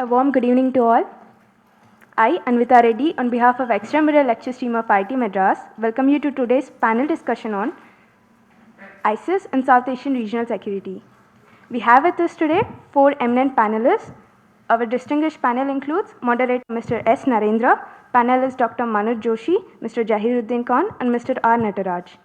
A warm good evening to all. I, Anvita Reddy, on behalf of Extramural Lecture Team of IIT Madras, welcome you to today's panel discussion on ISIS and South Asian regional security. We have with us today 4 eminent panelists. Our distinguished panel includes moderator Mr. S. Narendra, panelist Dr. Manoj Joshi, Mr. Zaheeruddin Khan, and Mr. R. Natraj.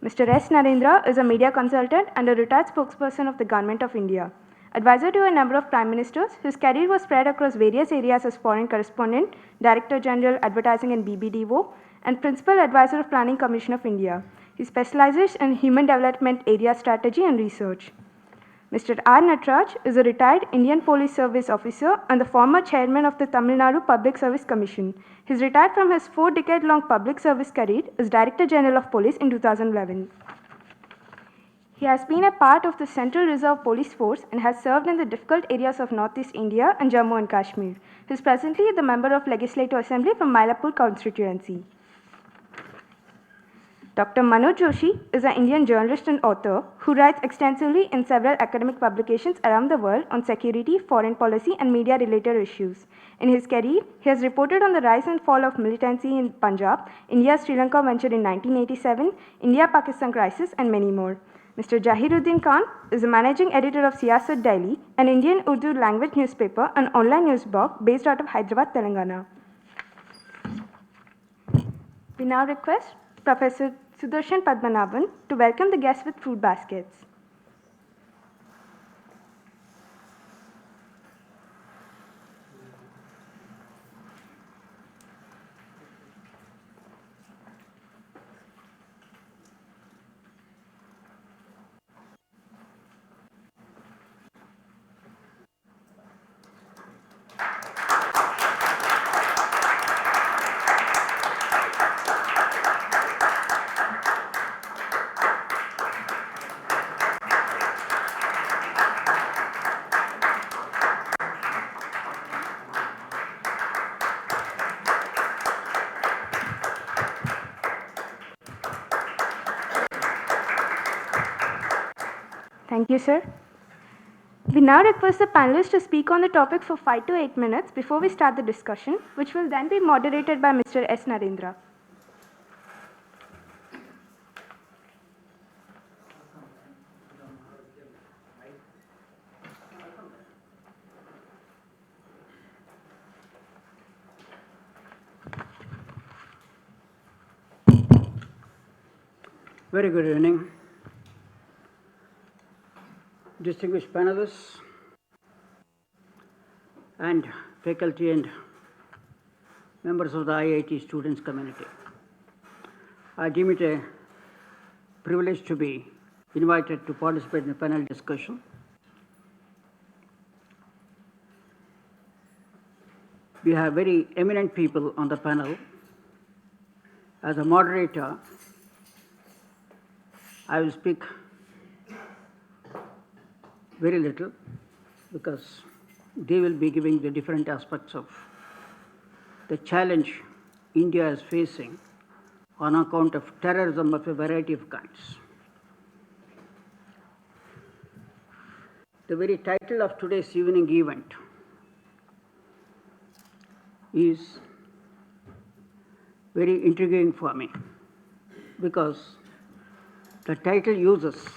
Mr. S. Narendra is a media consultant and a retired spokesperson of the Government of India. Advisor to a number of prime ministers, his career was spread across various areas as foreign correspondent, Director General Advertising and BBDO, and Principal Advisor of Planning Commission of India. He specializes in human development area strategy and research. Mr. R. Natraj is a retired Indian Police Service officer and the former chairman of the Tamil Nadu Public Service Commission. He is retired from his 4-decade-long public service career as Director General of Police in 2011. He has been a part of the Central Reserve Police Force and has served in the difficult areas of Northeast India and Jammu and Kashmir. He is presently the member of Legislative Assembly from Mylapore constituency. Dr. Manoj Joshi is an Indian journalist and author who writes extensively in several academic publications around the world on security, foreign policy, and media-related issues. In his career, he has reported on the rise and fall of militancy in Punjab, India-Sri Lanka venture in 1987, India-Pakistan crisis, and many more. Mr. Zaheeruddin Khan is the managing editor of Siyasat Daily, an Indian Urdu language newspaper and online news blog based out of Hyderabad, Telangana. We now request Professor Sudarshan Padmanabhan to welcome the guests with fruit baskets. Thank you, sir. We now request the panelists to speak on the topic for 5 to 8 minutes before we start the discussion, which will then be moderated by Mr. S. Narendra. Very good evening. Distinguished panelists and faculty and members of the IIT students community. I deem it a privilege to be invited to participate in the panel discussion. We have very eminent people on the panel. As a moderator, I will speak very little because they will be giving the different aspects of the challenge India is facing on account of terrorism of a variety of kinds. The very title of today's evening event is very intriguing for me because the title uses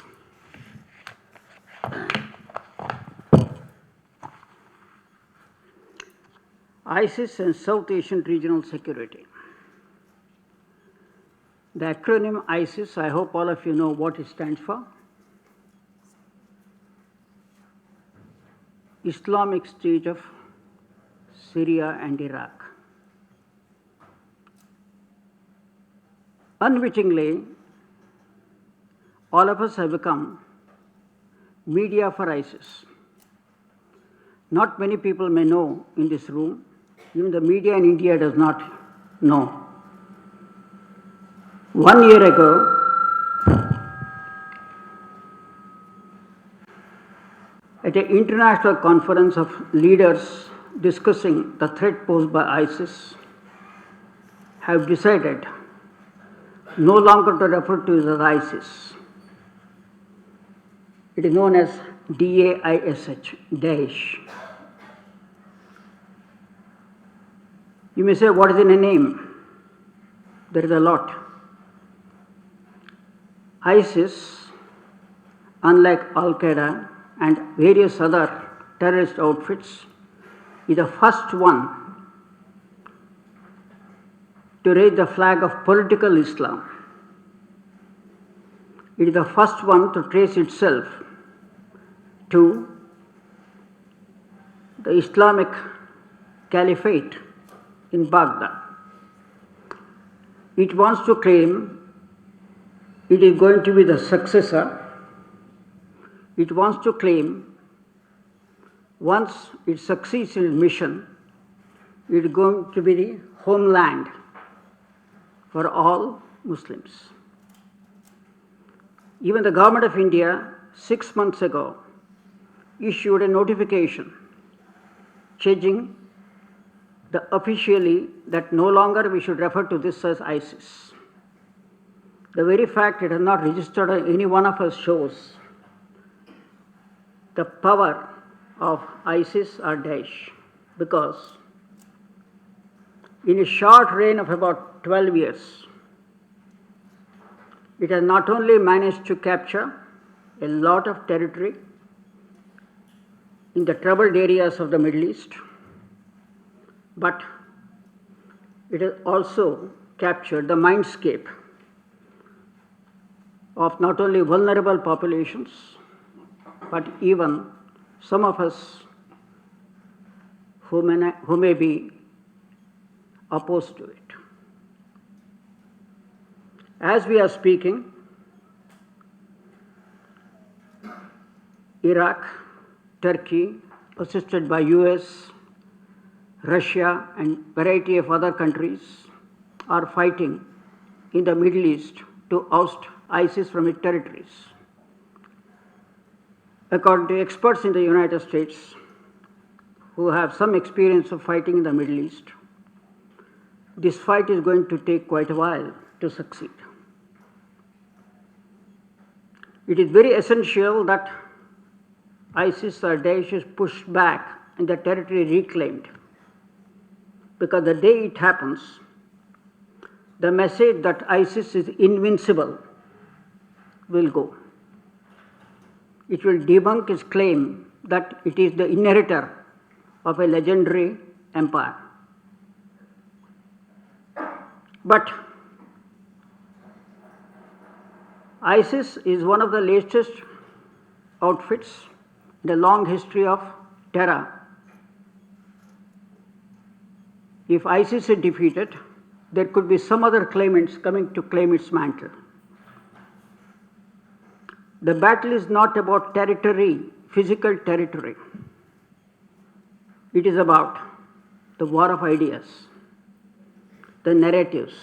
ISIS and South Asian regional security. The acronym ISIS, I hope all of you know what it stands for. Islamic State of Syria and Iraq. Unwittingly, all of us have become media for ISIS. Not many people may know in this room, even the media in India does not know. 1 year ago, at an international conference of leaders discussing the threat posed by ISIS, have decided no longer to refer to it as ISIS. It is known as DAISH, Daesh. You may say, what is in a name? There is a lot. ISIS, unlike Al Qaeda and various other terrorist outfits, is the first one to raise the flag of political Islam. It is the first one to trace itself to the Islamic Caliphate in Baghdad. It wants to claim it is going to be the successor. It wants to claim once it succeeds in its mission, it is going to be the homeland for all Muslims. Even the government of India 6 months ago issued a notification changing officially that no longer we should refer to this as ISIS. The very fact it has not registered on any one of us shows the power of ISIS or Daesh, because in a short reign of about 12 years, it has not only managed to capture a lot of territory in the troubled areas of the Middle East, but it has also captured the mindscape of not only vulnerable populations, but even some of us who may be opposed to it. As we are speaking, Iraq, Turkey, assisted by US, Russia and variety of other countries are fighting in the Middle East to oust ISIS from its territories. According to experts in the United States who have some experience of fighting in the Middle East, this fight is going to take quite a while to succeed. It is very essential that ISIS or Daesh is pushed back and the territory reclaimed, because the day it happens, the message that ISIS is invincible will go. It will debunk its claim that it is the inheritor of a legendary empire. But ISIS is one of the latest outfits in the long history of terror. If ISIS is defeated, there could be some other claimants coming to claim its mantle. The battle is not about territory, physical territory. It is about the war of ideas, the narratives.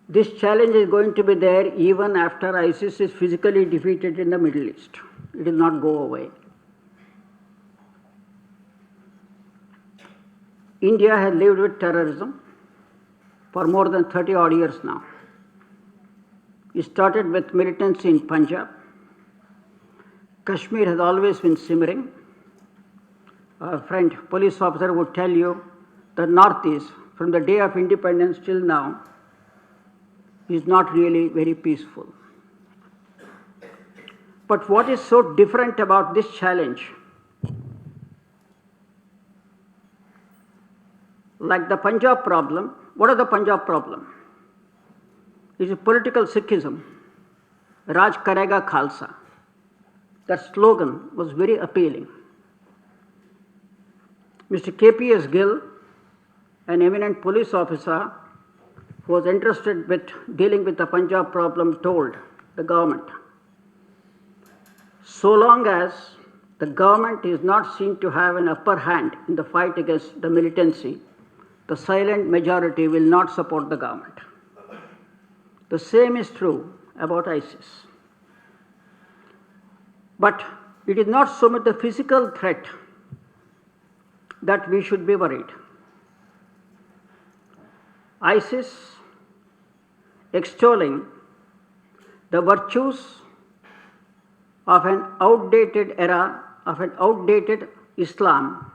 This challenge is going to be there even after ISIS is physically defeated in the Middle East. It will not go away. India has lived with terrorism for more than 30 odd years now. It started with militancy in Punjab. Kashmir has always been simmering. A friend, police officer, would tell you the Northeast, from the day of independence till now, is not really very peaceful. But what is so different about this challenge? Like the Punjab problem, what is the Punjab problem? It's a political Sikhism. Raj Karega Khalsa. That slogan was very appealing. Mr. KPS Gill, an eminent police officer who was interested with dealing with the Punjab problem, told the government, so long as the government is not seen to have an upper hand in the fight against the militancy, the silent majority will not support the government. The same is true about ISIS. But it is not so much the physical threat that we should be worried. ISIS extolling the virtues of an outdated era, of an outdated Islam,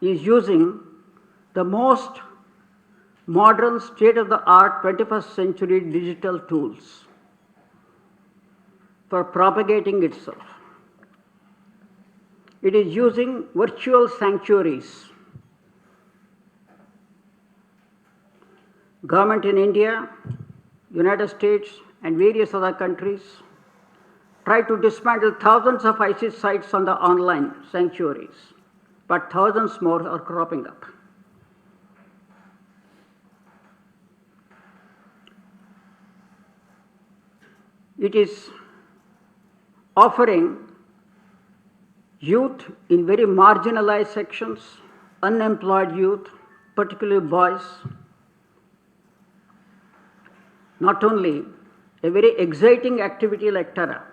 is using the most modern, state-of-the-art 21st century digital tools for propagating itself. It is using virtual sanctuaries. Government in India, United States, and various other countries try to dismantle thousands of ISIS sites on the online sanctuaries, but thousands more are cropping up. It is offering youth in very marginalized sections, unemployed youth, particularly boys, not only a very exciting activity like terror,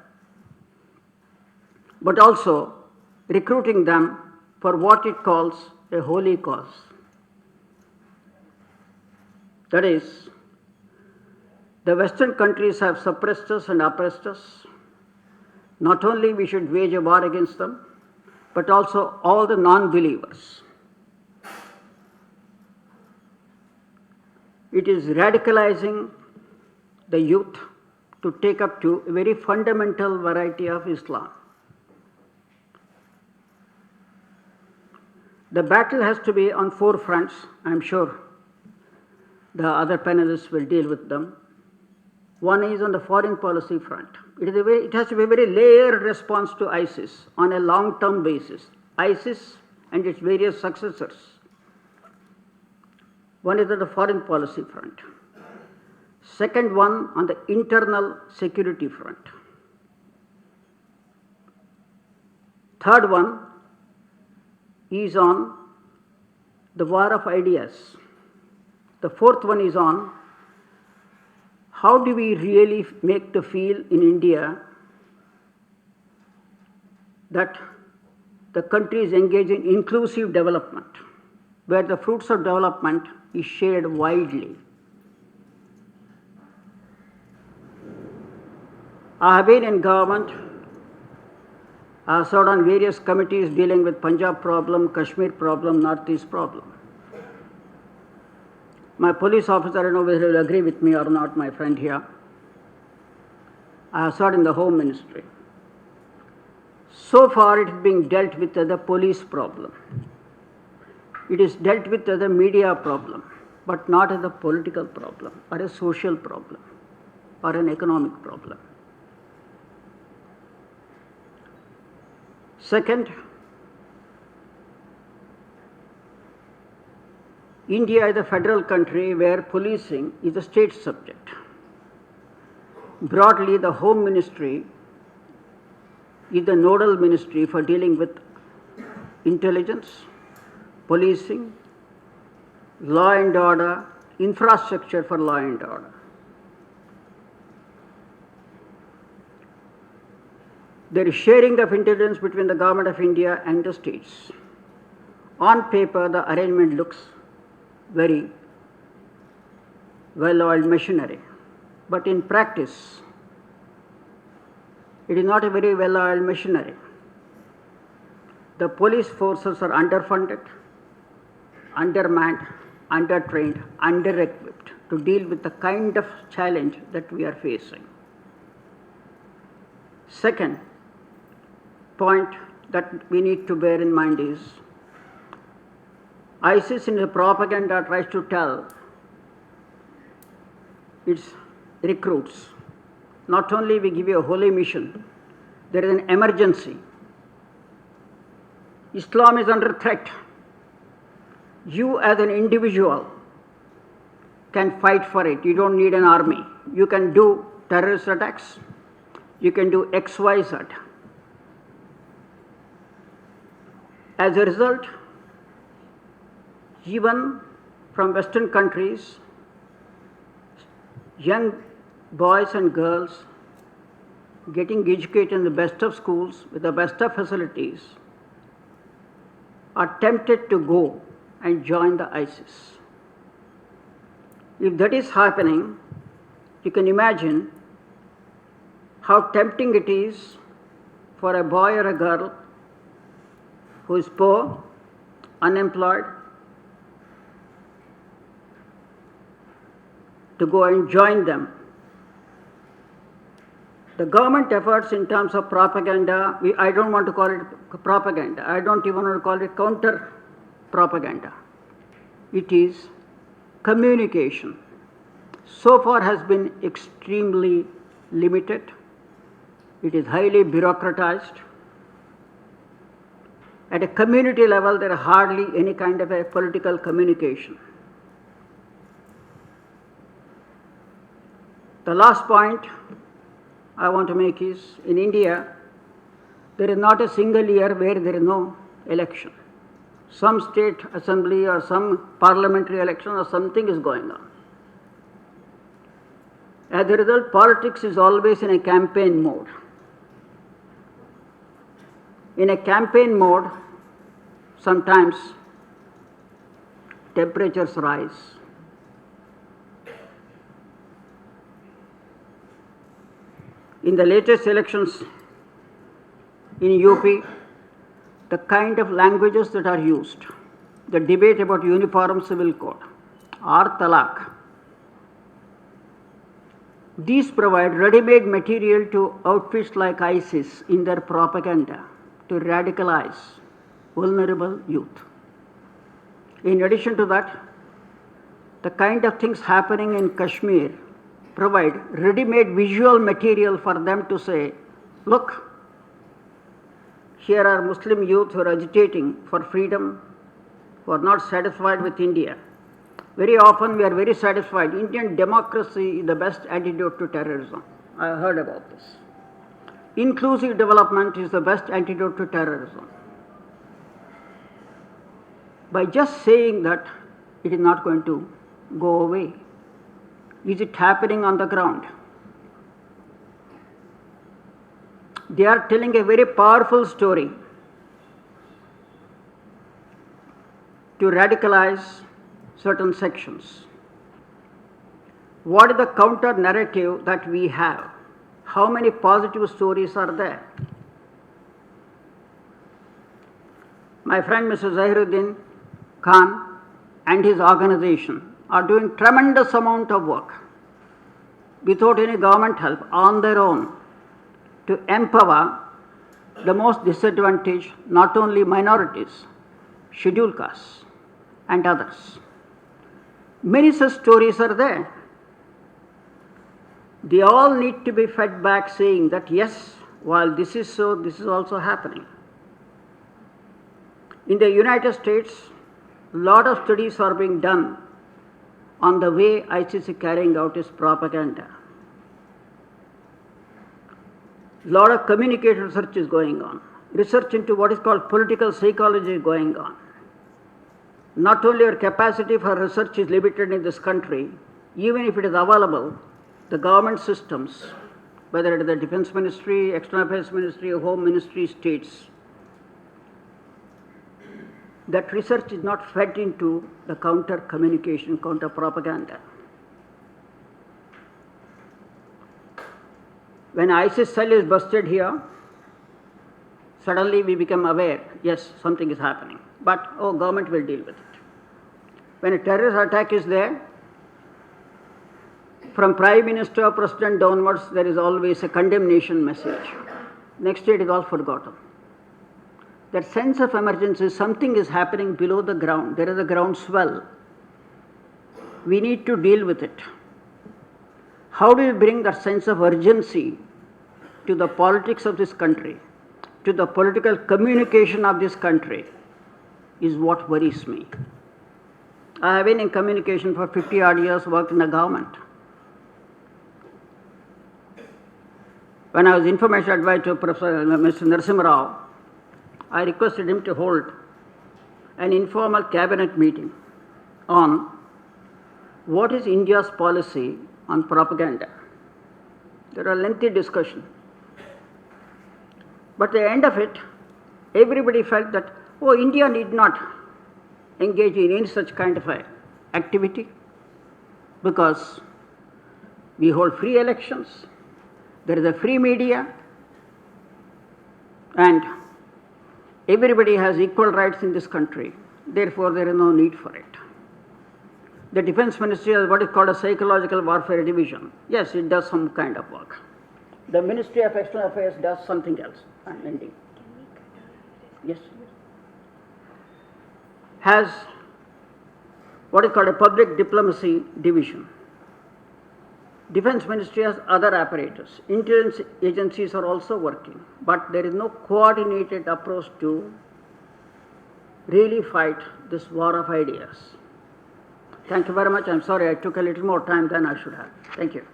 but also recruiting them for what it calls a holy cause. That is, the Western countries have suppressed us and oppressed us. Not only we should wage a war against them, but also all the non-believers. It is radicalizing the youth to take up to a very fundamental variety of Islam. The battle has to be on 4 fronts. I'm sure the other panelists will deal with them. One is on the foreign policy front. It has to be a very layered response to ISIS on a long-term basis. ISIS and its various successors. One is on the foreign policy front. Second one on the internal security front. Third one is on the war of ideas. The fourth one is on how do we really make the feel in India that the country is engaged in inclusive development, where the fruits of development is shared widely. I have been in government. I have served on various committees dealing with Punjab problem, Kashmir problem, Northeast problem. My police officer, I don't know whether he will agree with me or not, my friend here. I have served in the Home Ministry. So far it is being dealt with as a police problem. It is dealt with as a media problem, but not as a political problem, or a social problem, or an economic problem. Second, India is a federal country where policing is a state subject. Broadly, the Home Ministry is the nodal ministry for dealing with intelligence, policing, law and order, infrastructure for law and order. There is sharing of intelligence between the Government of India and the states. On paper, the arrangement looks very well-oiled machinery, but in practice, it is not a very well-oiled machinery. The police forces are underfunded, undermanned, undertrained, under-equipped to deal with the kind of challenge that we are facing. Second point that we need to bear in mind is ISIS in the propaganda tries to tell its recruits, not only we give you a holy mission, there is an emergency. Islam is under threat. You as an individual can fight for it. You don't need an army. You can do terrorist attacks. You can do X, Y, Z. As a result, even from Western countries, young boys and girls getting educated in the best of schools with the best of facilities are tempted to go and join the ISIS. If that is happening, you can imagine how tempting it is for a boy or a girl who is poor, unemployed, to go and join them. The government efforts in terms of propaganda, I don't want to call it propaganda. I don't even want to call it counter propaganda. It is communication. So far has been extremely limited. It is highly bureaucratized. At a community level, there is hardly any kind of a political communication. The last point I want to make is, in India, there is not a single year where there is no election. Some state assembly or some parliamentary election or something is going on. As a result, politics is always in a campaign mode. In a campaign mode, sometimes temperatures rise. In the latest elections in UP, the kind of languages that are used, the debate about uniform civil code, or talaq, these provide ready-made material to outfits like ISIS in their propaganda to radicalize vulnerable youth. In addition to that, the kind of things happening in Kashmir provide ready-made visual material for them to say, look, here are Muslim youth who are agitating for freedom, who are not satisfied with India. Very often we are very satisfied. Indian democracy is the best antidote to terrorism. I heard about this. Inclusive development is the best antidote to terrorism. By just saying that, it is not going to go away. Is it happening on the ground? They are telling a very powerful story to radicalize certain sections. What is the counter narrative that we have? How many positive stories are there? My friend Mr. Zaheeruddin Khan and his organization are doing tremendous amount of work without any government help on their own to empower the most disadvantaged, not only minorities, scheduled castes and others. Many such stories are there. They all need to be fed back saying that yes, while this is so, this is also happening. In the United States, a lot of studies are being done on the way ISIS is carrying out its propaganda. A lot of communication research is going on. Research into what is called political psychology is going on. Not only our capacity for research is limited in this country, even if it is available, the government systems, whether it is the Defense Ministry, External Affairs Ministry, or Home Ministry, states, that research is not fed into the counter communication, counter propaganda. When ISIS cell is busted here, suddenly we become aware, yes, something is happening. But, oh, government will deal with it. When a terrorist attack is there, from Prime Minister, President downwards, there is always a condemnation message. Next day it is all forgotten. That sense of emergency, something is happening below the ground. There is a ground swell. We need to deal with it. How do we bring that sense of urgency to the politics of this country, to the political communication of this country, is what worries me. I have been in communication for 50-odd years, worked in the government. When I was information advisor to Professor Mr. Narasimha Rao, I requested him to hold an informal cabinet meeting on what is India's policy on propaganda. There are lengthy discussions. But at the end of it, everybody felt that, oh, India need not engage in any such kind of activity because we hold free elections, there is a free media, and everybody has equal rights in this country. Therefore, there is no need for it. The Defense Ministry has what is called a psychological warfare division. Yes, it does some kind of work. The Ministry of External Affairs does something else. I'm ending. Yes. Has what is called a public diplomacy division. Defense Ministry has other apparatus. Intelligence agencies are also working, but there is no coordinated approach to really fight this war of ideas. Thank you very much. I'm sorry I took a little more time than I should have. Thank you.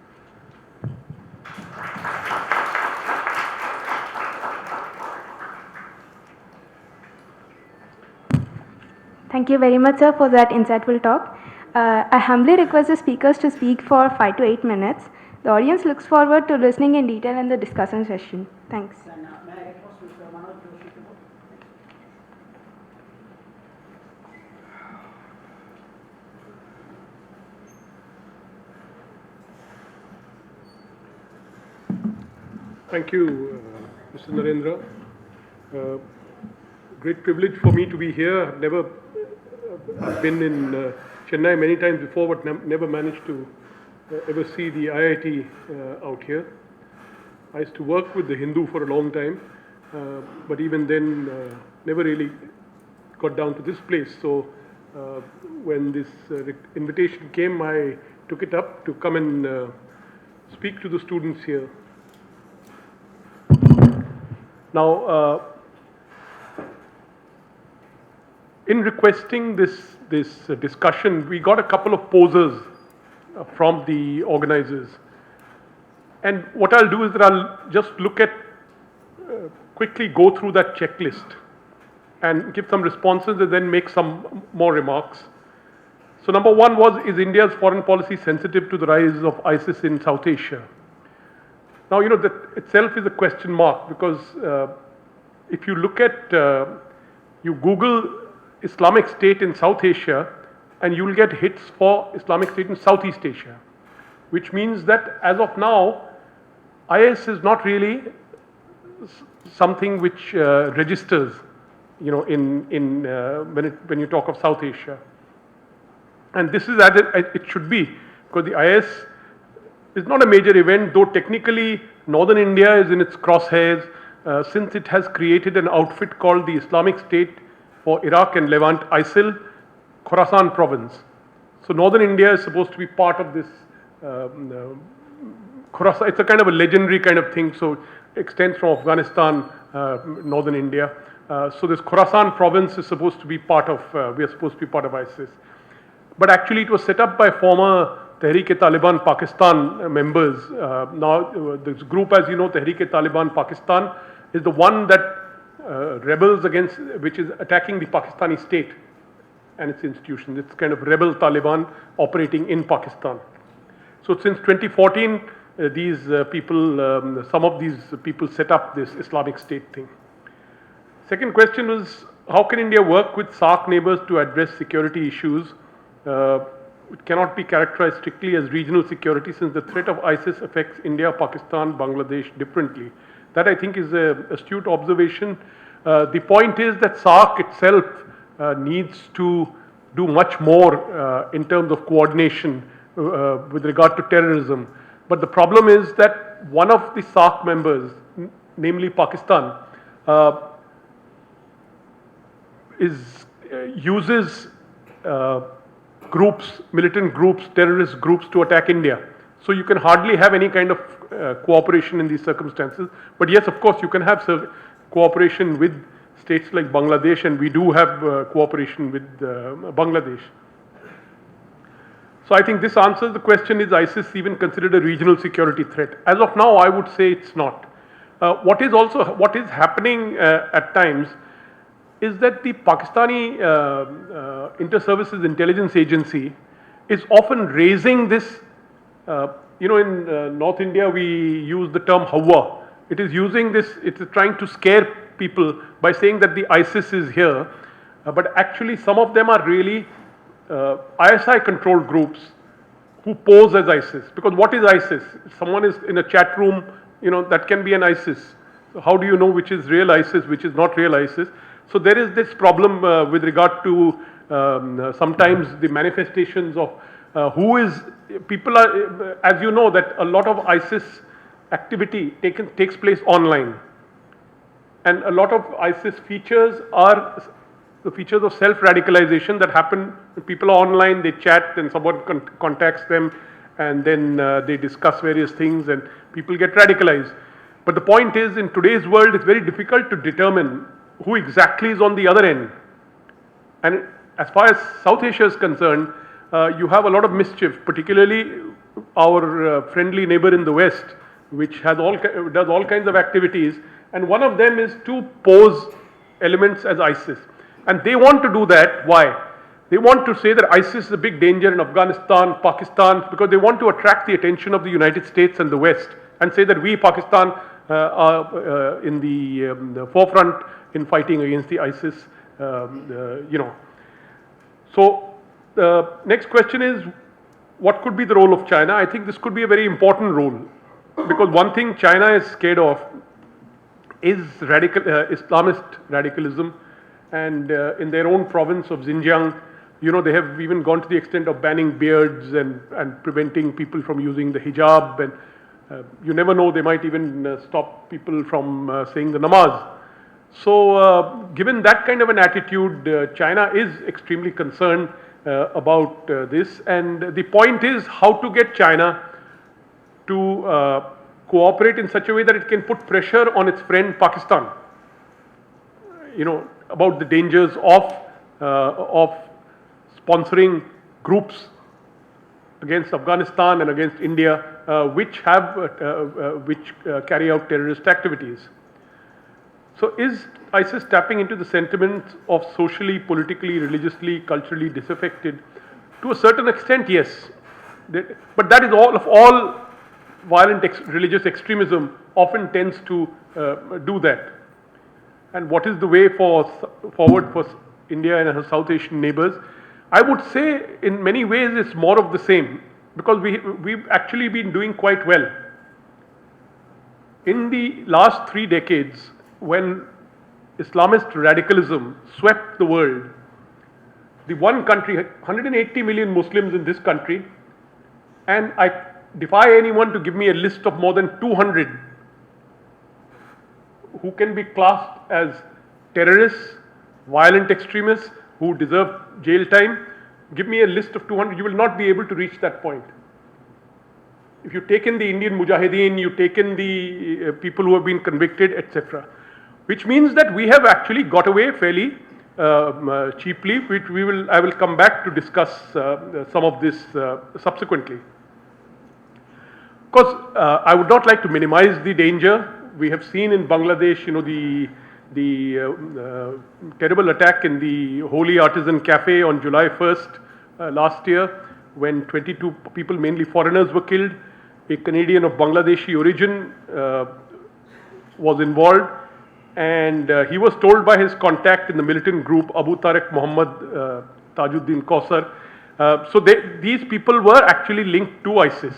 Thank you very much, sir, for that insightful talk. I humbly request the speakers to speak for 5 to 8 minutes. The audience looks forward to listening in detail in the discussion session. Thanks. May I request Mr. Manoj Joshi to go? Thank you, Mr. Narendra. Great privilege for me to be here. I've been in Chennai many times before, but never managed to ever see the IIT out here. I used to work with the Hindu for a long time, but even then never really got down to this place. So when this invitation came, I took it up to come and speak to the students here. Now, in requesting this discussion, we got a couple of posers from the organizers. And what I'll do is that I'll just quickly go through that checklist and give some responses and then make some more remarks. So number one was, is India's foreign policy sensitive to the rise of ISIS in South Asia? Now, that itself is a question mark, because if you look at, you Google Islamic State in South Asia, and you will get hits for Islamic State in Southeast Asia, which means that as of now, IS is not really something which registers, when you talk of South Asia. And this is as it should be, because the IS is not a major event, though technically northern India is in its crosshairs, since it has created an outfit called the Islamic State for Iraq and Levant, ISIL, Khorasan province. So northern India is supposed to be part of this Khorasan. It's a kind of a legendary kind of thing, so it extends from Afghanistan, northern India. So this Khorasan province is supposed to be part of, we are supposed to be part of ISIS. But actually it was set up by former Tehreek-e-Taliban Pakistan members. Now this group, as you know, Tehreek-e-Taliban Pakistan, is the one that rebels against, which is attacking the Pakistani state and its institutions. It's kind of rebel Taliban operating in Pakistan. So since 2014, these people, some of these people set up this Islamic State thing. Second question was, how can India work with SAARC neighbors to address security issues? It cannot be characterized strictly as regional security, since the threat of ISIS affects India, Pakistan, Bangladesh differently. That, I think, is an astute observation. The point is that SAARC itself needs to do much more in terms of coordination with regard to terrorism. But the problem is that one of the SAARC members, namely Pakistan, uses groups, militant groups, terrorist groups to attack India. So you can hardly have any kind of cooperation in these circumstances. But yes, of course, you can have cooperation with states like Bangladesh, and we do have cooperation with Bangladesh. So I think this answers the question, is ISIS even considered a regional security threat? As of now, I would say it's not. What is happening at times is that the Pakistani Inter-Services Intelligence Agency is often raising this, in North India we use the term Hawa. It is using this, it is trying to scare people by saying that the ISIS is here, but actually some of them are really ISI controlled groups who pose as ISIS. Because what is ISIS? Someone is in a chat room, that can be an ISIS. So how do you know which is real ISIS, which is not real ISIS? So there is this problem with regard to sometimes the manifestations of who is, people are, as you know, that a lot of ISIS activity takes place online. And a lot of ISIS features are the features of self-radicalization that happen when people are online, they chat, then someone contacts them, and then they discuss various things, and people get radicalized. But the point is, in today's world, it's very difficult to determine who exactly is on the other end. And as far as South Asia is concerned, you have a lot of mischief, particularly our friendly neighbor in the West, which does all kinds of activities, and one of them is to pose elements as ISIS. And they want to do that. Why? They want to say that ISIS is a big danger in Afghanistan, Pakistan, because they want to attract the attention of the United States and the West, and say that we, Pakistan, are in the forefront in fighting against the ISIS, So the next question is, what could be the role of China? I think this could be a very important role, because one thing China is scared of is Islamist radicalism, and in their own province of Xinjiang, they have even gone to the extent of banning beards and preventing people from using the hijab, and you never know, they might even stop people from saying the namaz. So given that kind of an attitude, China is extremely concerned about this, and the point is how to get China to cooperate in such a way that it can put pressure on its friend Pakistan, about the dangers of sponsoring groups against Afghanistan and against India, which carry out terrorist activities. So is ISIS tapping into the sentiments of socially, politically, religiously, culturally disaffected? To a certain extent, yes. But that is all violent religious extremism often tends to do that. And what is the way forward for India and her South Asian neighbors? I would say in many ways it's more of the same, because we've actually been doing quite well. In the last 3 decades, when Islamist radicalism swept the world, the one country, 180 million Muslims in this country, and I defy anyone to give me a list of more than 200 who can be classed as terrorists, violent extremists, who deserve jail time. Give me a list of 200, you will not be able to reach that point. If you take in the Indian Mujahideen, you take in the people who have been convicted, etc. Which means that we have actually got away fairly cheaply, which I will come back to discuss some of this subsequently. Of course, I would not like to minimize the danger. We have seen in Bangladesh, the terrible attack in the Holy Artisan Cafe on July 1st last year, when 22 people, mainly foreigners, were killed. A Canadian of Bangladeshi origin was involved, and he was told by his contact in the militant group, Abu Tariq Muhammad Tajuddin Kausar. So these people were actually linked to ISIS.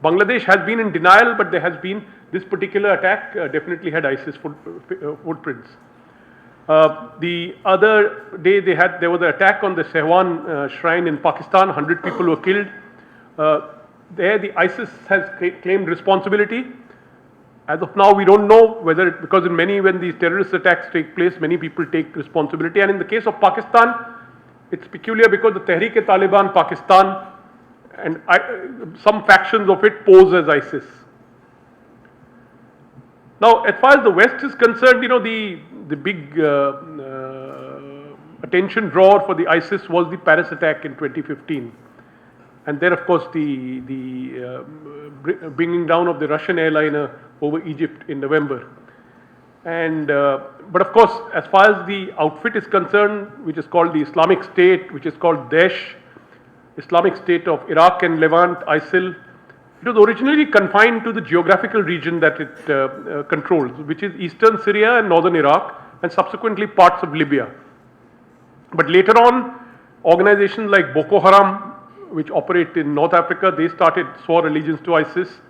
Bangladesh has been in denial, but there has been this particular attack definitely had ISIS footprints. The other day there was an attack on the Sehwan shrine in Pakistan. 100 people were killed. There the ISIS has claimed responsibility. As of now, we don't know whether because when these terrorist attacks take place, many people take responsibility. And in the case of Pakistan, it's peculiar because the Tehreek-e-Taliban Pakistan and some factions of it pose as ISIS. Now, as far as the West is concerned, the big attention drawer for the ISIS was the Paris attack in 2015. And then, of course, the bringing down of the Russian airliner over Egypt in November. And but of course, as far as the outfit is concerned, which is called the Islamic State, which is called Daesh, Islamic State of Iraq and Levant, ISIL, it was originally confined to the geographical region that it controls, which is eastern Syria and northern Iraq, and subsequently parts of Libya. But later on, organizations like Boko Haram, which operate in North Africa, they swore allegiance to ISIS.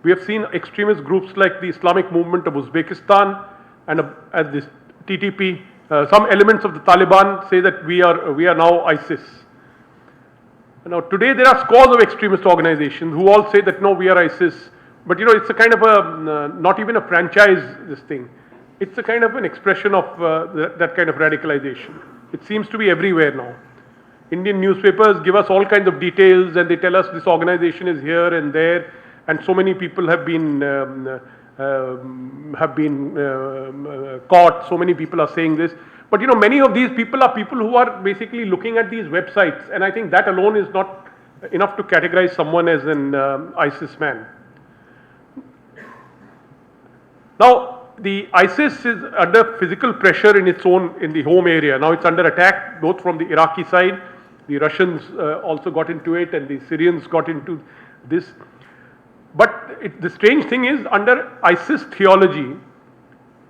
We have seen extremist groups like the Islamic Movement of Uzbekistan and as this TTP some elements of the Taliban say that we are now ISIS. Now today there are scores of extremist organizations who all say that no, we are ISIS. But it's a kind of a, not even a franchise, this thing. It's a kind of an expression of that kind of radicalization. It seems to be everywhere now. Indian newspapers give us all kinds of details and they tell us this organization is here and there, and so many people have been caught, so many people are saying this. But many of these people are people who are basically looking at these websites, and I think that alone is not enough to categorize someone as an ISIS man. Now, the ISIS is under physical pressure in the home area. Now it's under attack both from the Iraqi side. The Russians also got into it, and the Syrians got into this. But the strange thing is, under ISIS theology,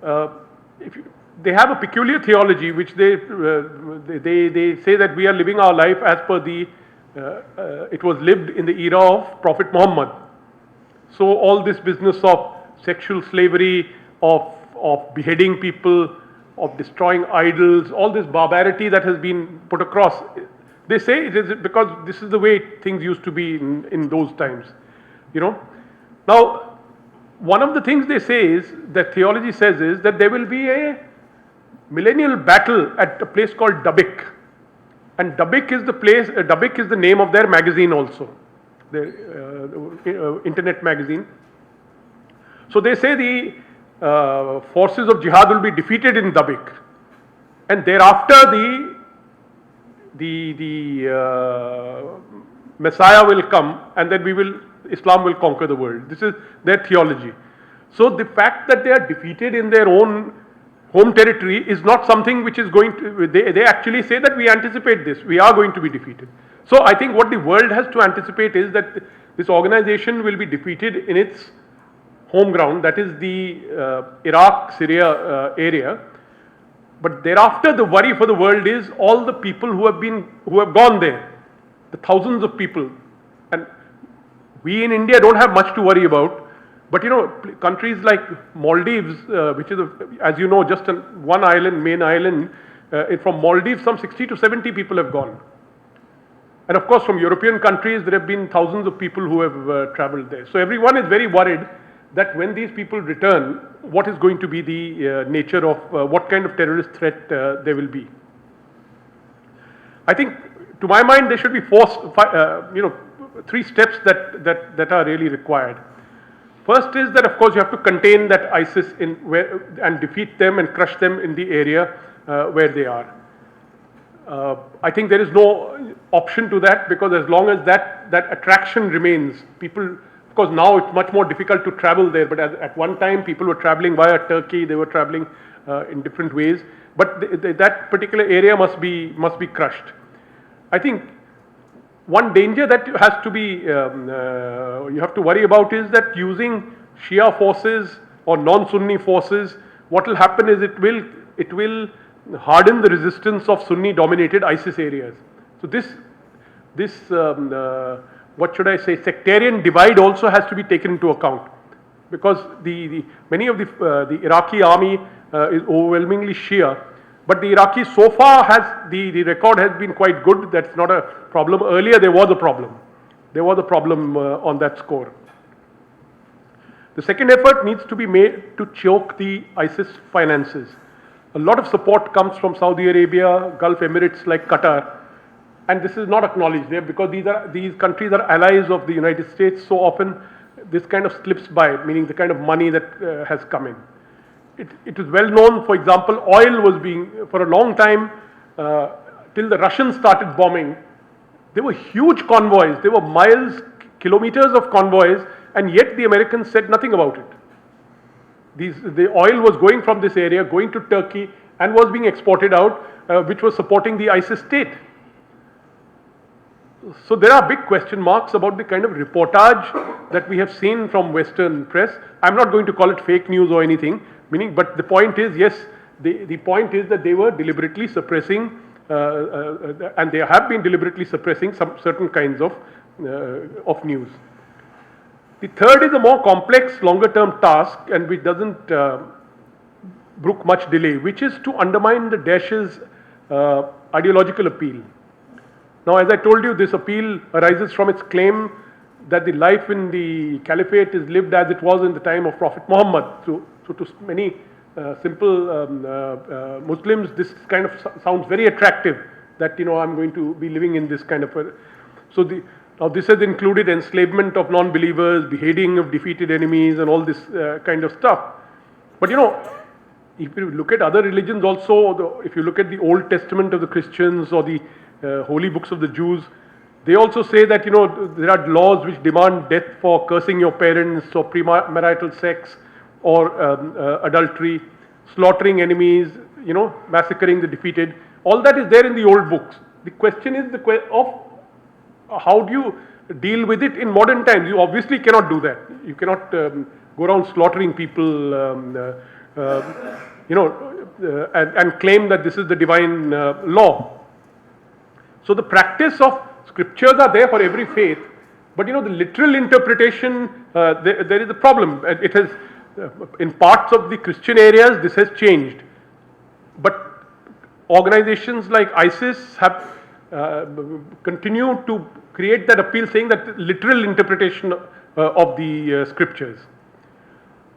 they have a peculiar theology which they say that we are living our life as per it was lived in the era of Prophet Muhammad. So all this business of sexual slavery, of beheading people, of destroying idols, all this barbarity that has been put across, they say it is because this is the way things used to be in those times. Now, one of the things they say is, that theology says is that there will be a millennial battle at a place called Dabik. And Dabik is the place, Dabik is the name of their magazine also, their internet magazine. So they say the forces of jihad will be defeated in Dabik, and thereafter the Messiah will come, and then Islam will conquer the world. This is their theology. So the fact that they are defeated in their own home territory is not something which is going to, they actually say that we anticipate this, we are going to be defeated. So I think what the world has to anticipate is that this organization will be defeated in its home ground, that is the Iraq-Syria area. But thereafter the worry for the world is all the people who have gone there, the thousands of people. And we in India don't have much to worry about. But countries like Maldives, which is, as you know, just one island, main island, from Maldives some 60 to 70 people have gone. And of course from European countries there have been thousands of people who have travelled there. So everyone is very worried that when these people return, what is going to be the nature of, what kind of terrorist threat there will be. I think, to my mind, there should be three steps that are really required. First is that, of course, you have to contain that ISIS and defeat them and crush them in the area where they are. I think there is no option to that, because as long as that attraction remains, people, of course now it's much more difficult to travel there, but at one time people were traveling via Turkey, they were traveling in different ways, but that particular area must be crushed. I think one danger that has to be, you have to worry about is that using Shia forces or non-Sunni forces, what will happen is it will harden the resistance of Sunni-dominated ISIS areas. So this what should I say, sectarian divide also has to be taken into account, because many of the Iraqi army is overwhelmingly Shia. But the Iraqis so far the record has been quite good. That's not a problem. Earlier there was a problem. There was a problem on that score. The second effort needs to be made to choke the ISIS finances. A lot of support comes from Saudi Arabia, Gulf Emirates like Qatar, and this is not acknowledged there, because these countries are allies of the United States. So often this kind of slips by, meaning the kind of money that has come in. It is well known, for example, oil was being, for a long time, till the Russians started bombing, there were huge convoys, there were miles, kilometers of convoys, and yet the Americans said nothing about it. The oil was going from this area, going to Turkey, and was being exported out, which was supporting the ISIS state. So there are big question marks about the kind of reportage that we have seen from Western press. I'm not going to call it fake news or anything, but the point is, yes, the point is that they were deliberately suppressing, and they have been deliberately suppressing some certain kinds of news. The third is a more complex, longer term task, and which doesn't, brook much delay, which is to undermine the Daesh's ideological appeal. Now, as I told you, this appeal arises from its claim that the life in the caliphate is lived as it was in the time of Prophet Muhammad. So to many simple Muslims, this kind of sounds very attractive, that I'm going to be living in this kind of a... Now this has included enslavement of non-believers, beheading of defeated enemies, and all this kind of stuff. But if you look at other religions also, if you look at the Old Testament of the Christians or the holy books of the Jews, they also say that there are laws which demand death for cursing your parents, or premarital sex, or adultery, slaughtering enemies, massacring the defeated. All that is there in the old books. The question is of how do you deal with it in modern times? You obviously cannot do that. You cannot go around slaughtering people, and claim that this is the divine law. So the practice of scriptures are there for every faith, but the literal interpretation, there is a problem. It has, in parts of the Christian areas, this has changed. But organizations like ISIS have continued to create that appeal, saying that literal interpretation of the scriptures.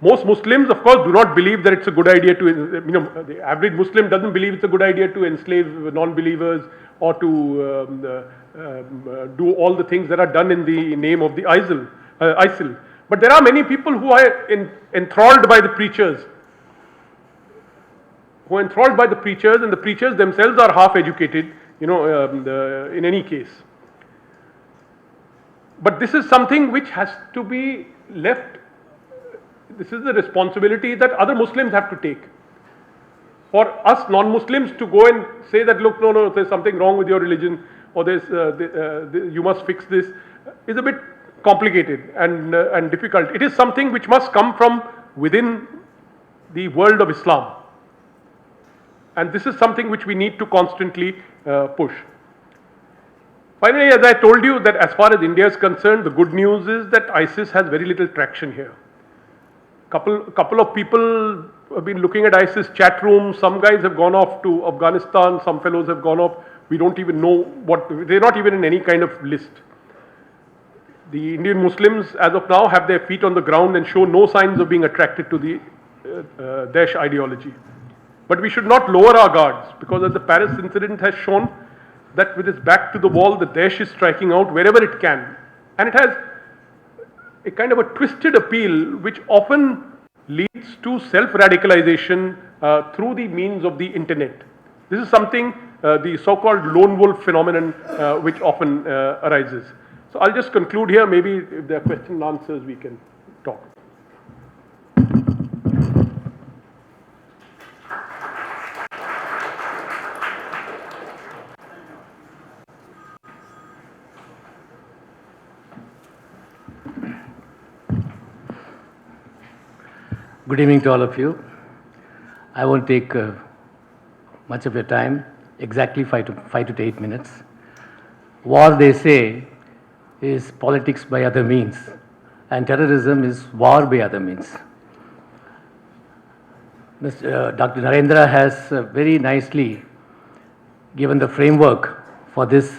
Most Muslims, of course, do not believe that it's a good idea to, the average Muslim doesn't believe it's a good idea to enslave non-believers or to do all the things that are done in the name of the ISIL. But there are many people who are enthralled by the preachers, and the preachers themselves are half-educated, in any case. But this is something which has to be left. This is the responsibility that other Muslims have to take. For us non-Muslims to go and say that, look, no, there's something wrong with your religion, or you must fix this, is a bit complicated and difficult. It is something which must come from within the world of Islam. And this is something which we need to constantly push. Finally, as I told you, that as far as India is concerned, the good news is that ISIS has very little traction here. Couple of people have been looking at ISIS chat rooms. Some guys have gone off to Afghanistan. Some fellows have gone off. We don't even know they're not even in any kind of list. The Indian Muslims, as of now, have their feet on the ground and show no signs of being attracted to the Daesh ideology. But we should not lower our guards, because as the Paris incident has shown, that with its back to the wall, the Daesh is striking out wherever it can. And it has a kind of a twisted appeal, which often leads to self-radicalization through the means of the internet. This is something, the so-called lone wolf phenomenon, which often arises. So I'll just conclude here. Maybe if there are question and answers, we can talk. Good evening to all of you. I won't take much of your time, exactly 5 to 8 minutes. War, they say, is politics by other means, and terrorism is war by other means. Dr. Narendra has very nicely given the framework for this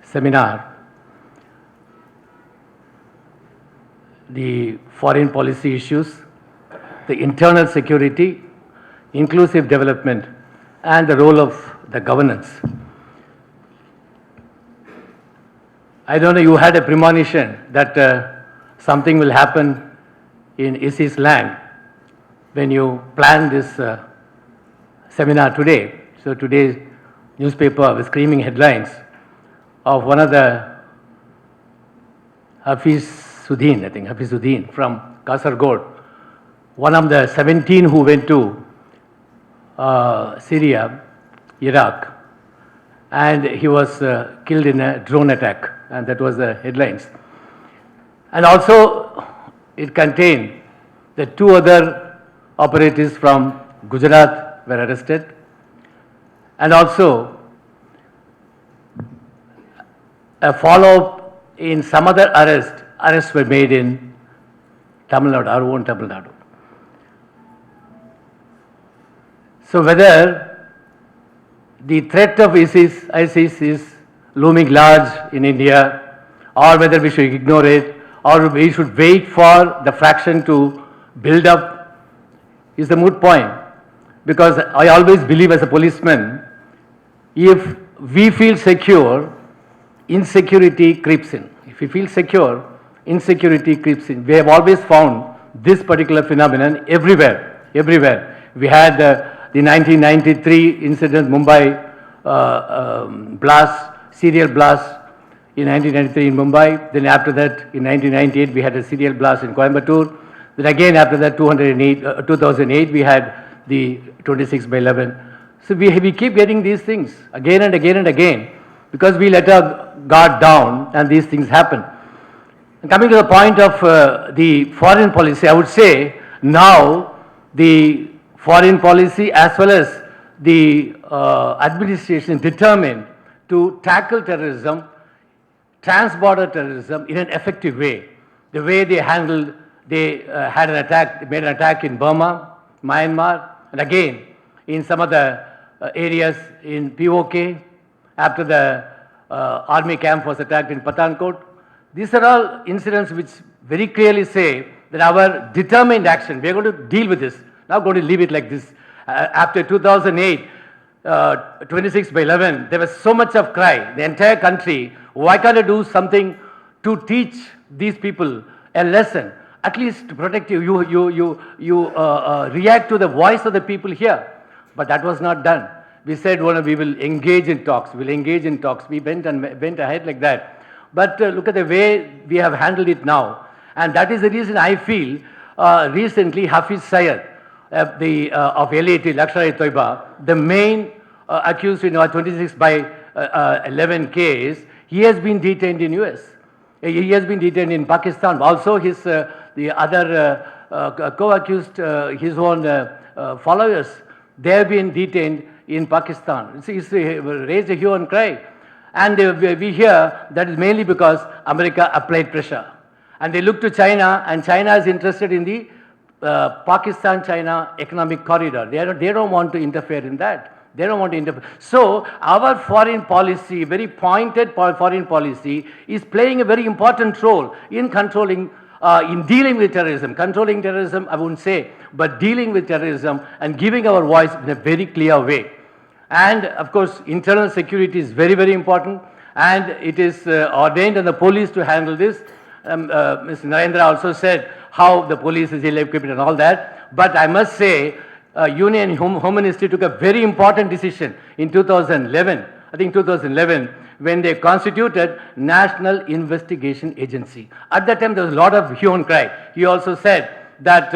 seminar. The foreign policy issues, the internal security, inclusive development, and the role of the governance. I don't know, you had a premonition that something will happen in ISIS land when you planned this seminar today. So today's newspaper was screaming headlines of one of the Hafizuddin from Kasargod, one of the 17 who went to Syria, Iraq, and he was killed in a drone attack, and that was the headlines. And also it contained the 2 other operatives from Gujarat were arrested, and also a follow-up in some other arrests were made in Tamil Nadu, our own Tamil Nadu. So whether the threat of ISIS is looming large in India, or whether we should ignore it, or we should wait for the fraction to build up, is the moot point. Because I always believe as a policeman, if we feel secure, insecurity creeps in. If we feel secure, insecurity creeps in. We have always found this particular phenomenon everywhere, everywhere. We had the 1993 incident, Mumbai blast, serial blast in 1993 in Mumbai. Then after that, in 1998, we had a serial blast in Coimbatore. Then again, after that, 2008, we had the 26/11. So we keep getting these things again and again and again because we let our guard down and these things happen. And coming to the point of the foreign policy, I would say now the foreign policy as well as the administration determined to tackle terrorism, trans-border terrorism in an effective way. The way they handled, they had an attack, made an attack in Burma, Myanmar, and again in some of the areas in POK, after the army camp was attacked in Pathankot. These are all incidents which very clearly say that our determined action, we are going to deal with this, not going to leave it like this. After 2008, 26/11, there was so much of cry, the entire country, why can't I do something to teach these people a lesson, at least to protect you, you react to the voice of the people here. But that was not done. We said, well, we will engage in talks, we'll engage in talks. We went ahead like that. But look at the way we have handled it now. And that is the reason I feel recently Hafiz Syed of LAT, Lashkar-e-Toiba, the main accused in our 26/11 case, he has been detained in US. He has been detained in Pakistan. Also his, the other co-accused, his own followers, they have been detained in Pakistan. It's raised a hue and cry. And we hear that is mainly because America applied pressure. And they look to China, and China is interested in the Pakistan-China economic corridor. They don't want to interfere in that. They don't want to interfere. So our foreign policy, very pointed foreign policy, is playing a very important role in controlling, in dealing with terrorism. Controlling terrorism, I wouldn't say, but dealing with terrorism and giving our voice in a very clear way. And of course, internal security is very, very important, and it is ordained on the police to handle this. Mr. Narendra also said how the police is ill-equipped and all that. But I must say, Union Home Ministry took a very important decision in 2011, I think 2011, when they constituted National Investigation Agency. At that time, there was a lot of hue and cry. He also said that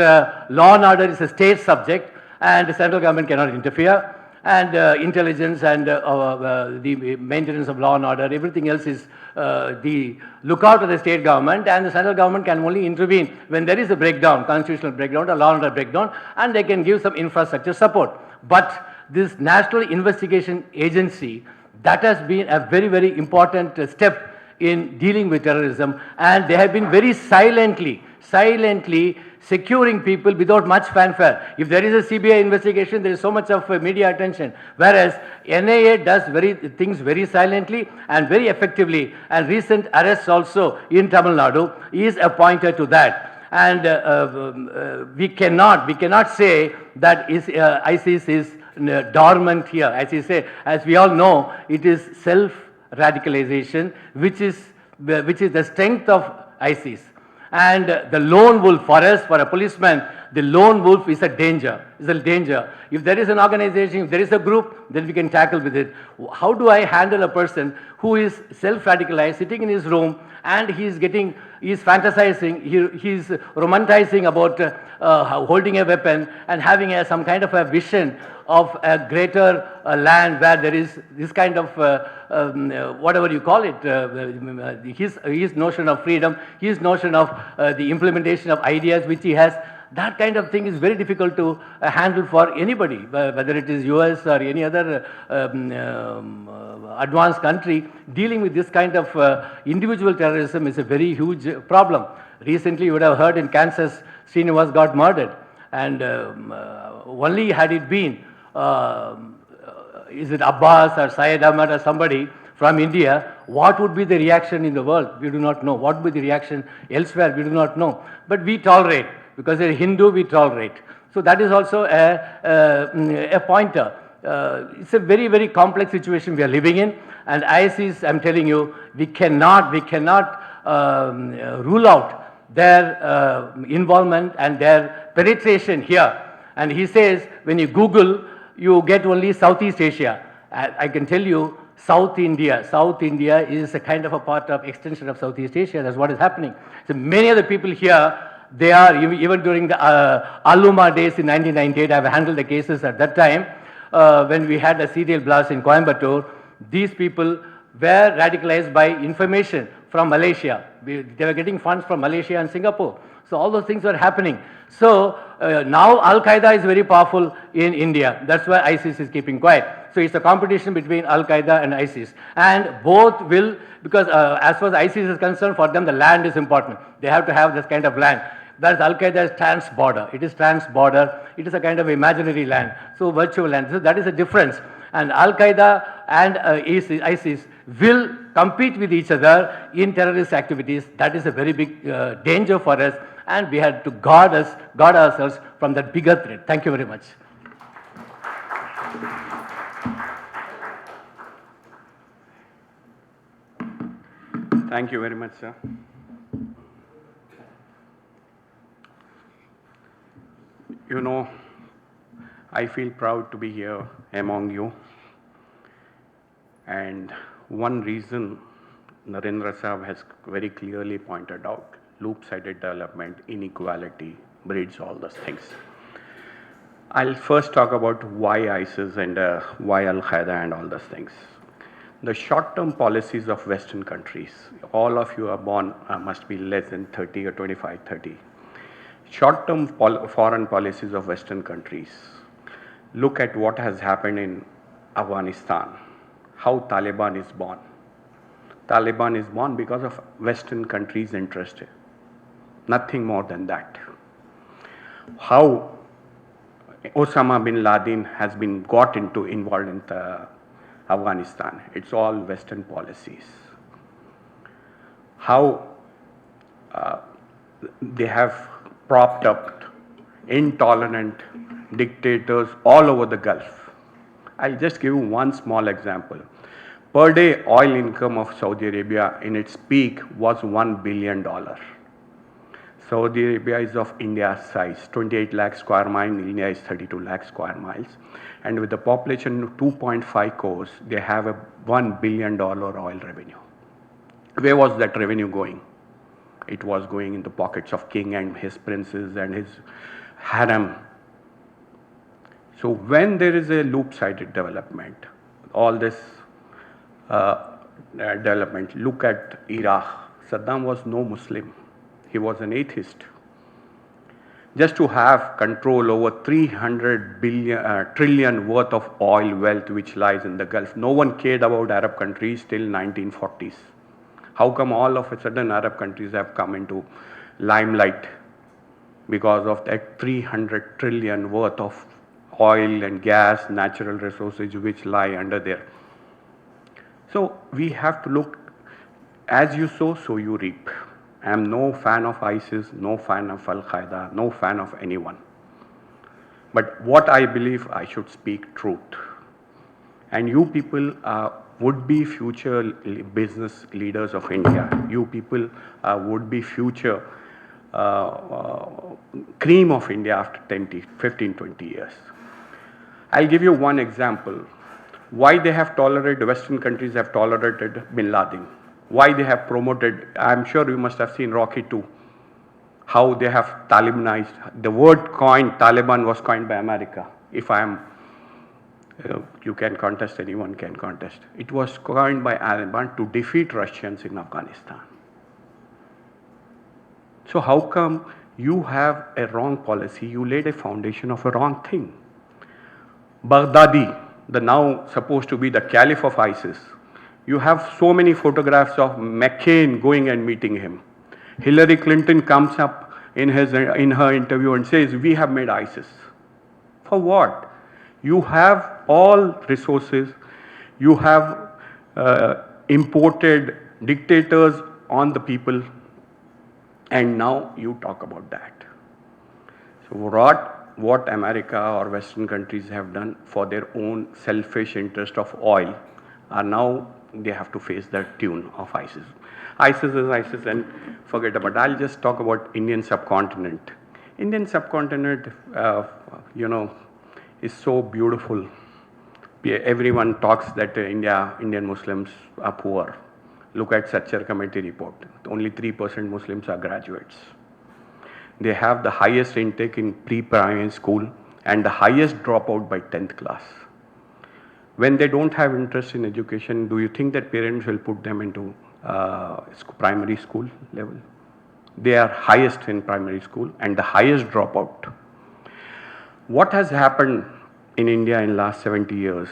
law and order is a state subject and the central government cannot interfere, and intelligence and the maintenance of law and order, everything else is the lookout of the state government, and the central government can only intervene when there is a breakdown, constitutional breakdown or law and order breakdown, and they can give some infrastructure support. But this National Investigation Agency, that has been a very, very important step in dealing with terrorism, and they have been very silently securing people without much fanfare. If there is a CBI investigation, there is so much of media attention, whereas NIA does things very silently and very effectively, and recent arrests also in Tamil Nadu is a pointer to that. And we cannot say that ISIS is dormant here. As you say, as we all know, it is self-radicalization, which is the strength of ISIS. And the lone wolf for us, for a policeman, the lone wolf is a danger, If there is an organization, if there is a group, then we can tackle with it. How do I handle a person who is self-radicalized, sitting in his room, and he's fantasizing, he's romanticizing about holding a weapon and having some kind of a vision of a greater land where there is this kind of, whatever you call it, his notion of freedom, his notion of the implementation of ideas which he has. That kind of thing is very difficult to handle for anybody, whether it is US or any other advanced country. Dealing with this kind of individual terrorism is a very huge problem. Recently, you would have heard in Kansas, Srinivas got murdered, and only had it been is it Abbas or Syed Ahmad or somebody from India, what would be the reaction in the world? We do not know. What would be the reaction elsewhere? We do not know. But we tolerate, because they're Hindu, we tolerate. So that is also a pointer. It's a very, very complex situation we are living in, and ISIS, I'm telling you, we cannot rule out their involvement and their penetration here. And he says, when you Google, you get only Southeast Asia. I can tell you, South India is a kind of a part of extension of Southeast Asia. That's what is happening. So many of the people here, they are, even during the Aluma days in 1998, I've handled the cases at that time, when we had a serial blast in Coimbatore. These people were radicalized by information from Malaysia. They were getting funds from Malaysia and Singapore. So all those things were happening. So now Al-Qaeda is very powerful in India. That's why ISIS is keeping quiet. So it's a competition between Al-Qaeda and ISIS. And both will, because as far as ISIS is concerned, for them the land is important. They have to have this kind of land. Whereas Al-Qaeda is trans-border. It is trans-border. It is a kind of imaginary land. So virtual land. So that is a difference. And Al-Qaeda and ISIS will compete with each other in terrorist activities. That is a very big danger for us, and we had to guard ourselves from that bigger threat. Thank you very much. Thank you very much, sir. You know, I feel proud to be here among you. And one reason Narendra Sahab has very clearly pointed out, loop-sided development, inequality, breeds all those things. I'll first talk about why ISIS and why Al-Qaeda and all those things. The short-term policies of Western countries, all of you are born, must be less than 30 or 25, 30. Short-term foreign policies of Western countries. Look at what has happened in Afghanistan, how Taliban is born. Taliban is born because of Western countries' interest. Nothing more than that. How Osama bin Laden has been involved in Afghanistan. It's all Western policies. How they have propped up intolerant dictators all over the Gulf. I'll just give you one small example. Per day oil income of Saudi Arabia in its peak was $1 billion. Saudi Arabia is of India's size, 28 lakh square miles, India is 32 lakh square miles. And with the population of 2.5 crores, they have a $1 billion oil revenue. Where was that revenue going? It was going in the pockets of king and his princes and his harem. So when there is a loop-sided development, all this development, look at Iraq. Saddam was no Muslim. He was an atheist. Just to have control over 300 trillion worth of oil wealth which lies in the Gulf. No one cared about Arab countries till 1940s. How come all of a sudden Arab countries have come into limelight? Because of that 300 trillion worth of oil and gas, natural resources which lie under there. So we have to look, as you sow, so you reap. I am no fan of ISIS, no fan of Al-Qaeda, no fan of anyone. But what I believe, I should speak truth. And you people would be future business leaders of India. You people would be future cream of India after 15, 20 years. I'll give you one example. Why they have tolerated, Western countries have tolerated bin Laden. Why they have promoted, I'm sure you must have seen Rocky 2, how they have Talibanized. The word coined, Taliban was coined by America. If I am, you can contest, anyone can contest. It was coined by Taliban to defeat Russians in Afghanistan. So how come you have a wrong policy? You laid a foundation of a wrong thing. Baghdadi, the now supposed to be the caliph of ISIS, you have so many photographs of McCain going and meeting him. Hillary Clinton comes up in her interview and says, we have made ISIS. For what? You have all resources, you have imported dictators on the people, and now you talk about that. So what America or Western countries have done for their own selfish interest of oil are now they have to face the tune of ISIS. ISIS is ISIS and forget about it. I'll just talk about Indian subcontinent. Indian subcontinent, is so beautiful. Everyone talks that Indian Muslims are poor. Look at Sachar committee report. Only 3% Muslims are graduates. They have the highest intake in pre-primary school and the highest dropout by 10th class. When they don't have interest in education, do you think that parents will put them into primary school level? They are highest in primary school and the highest dropout. What has happened in India in last 70 years?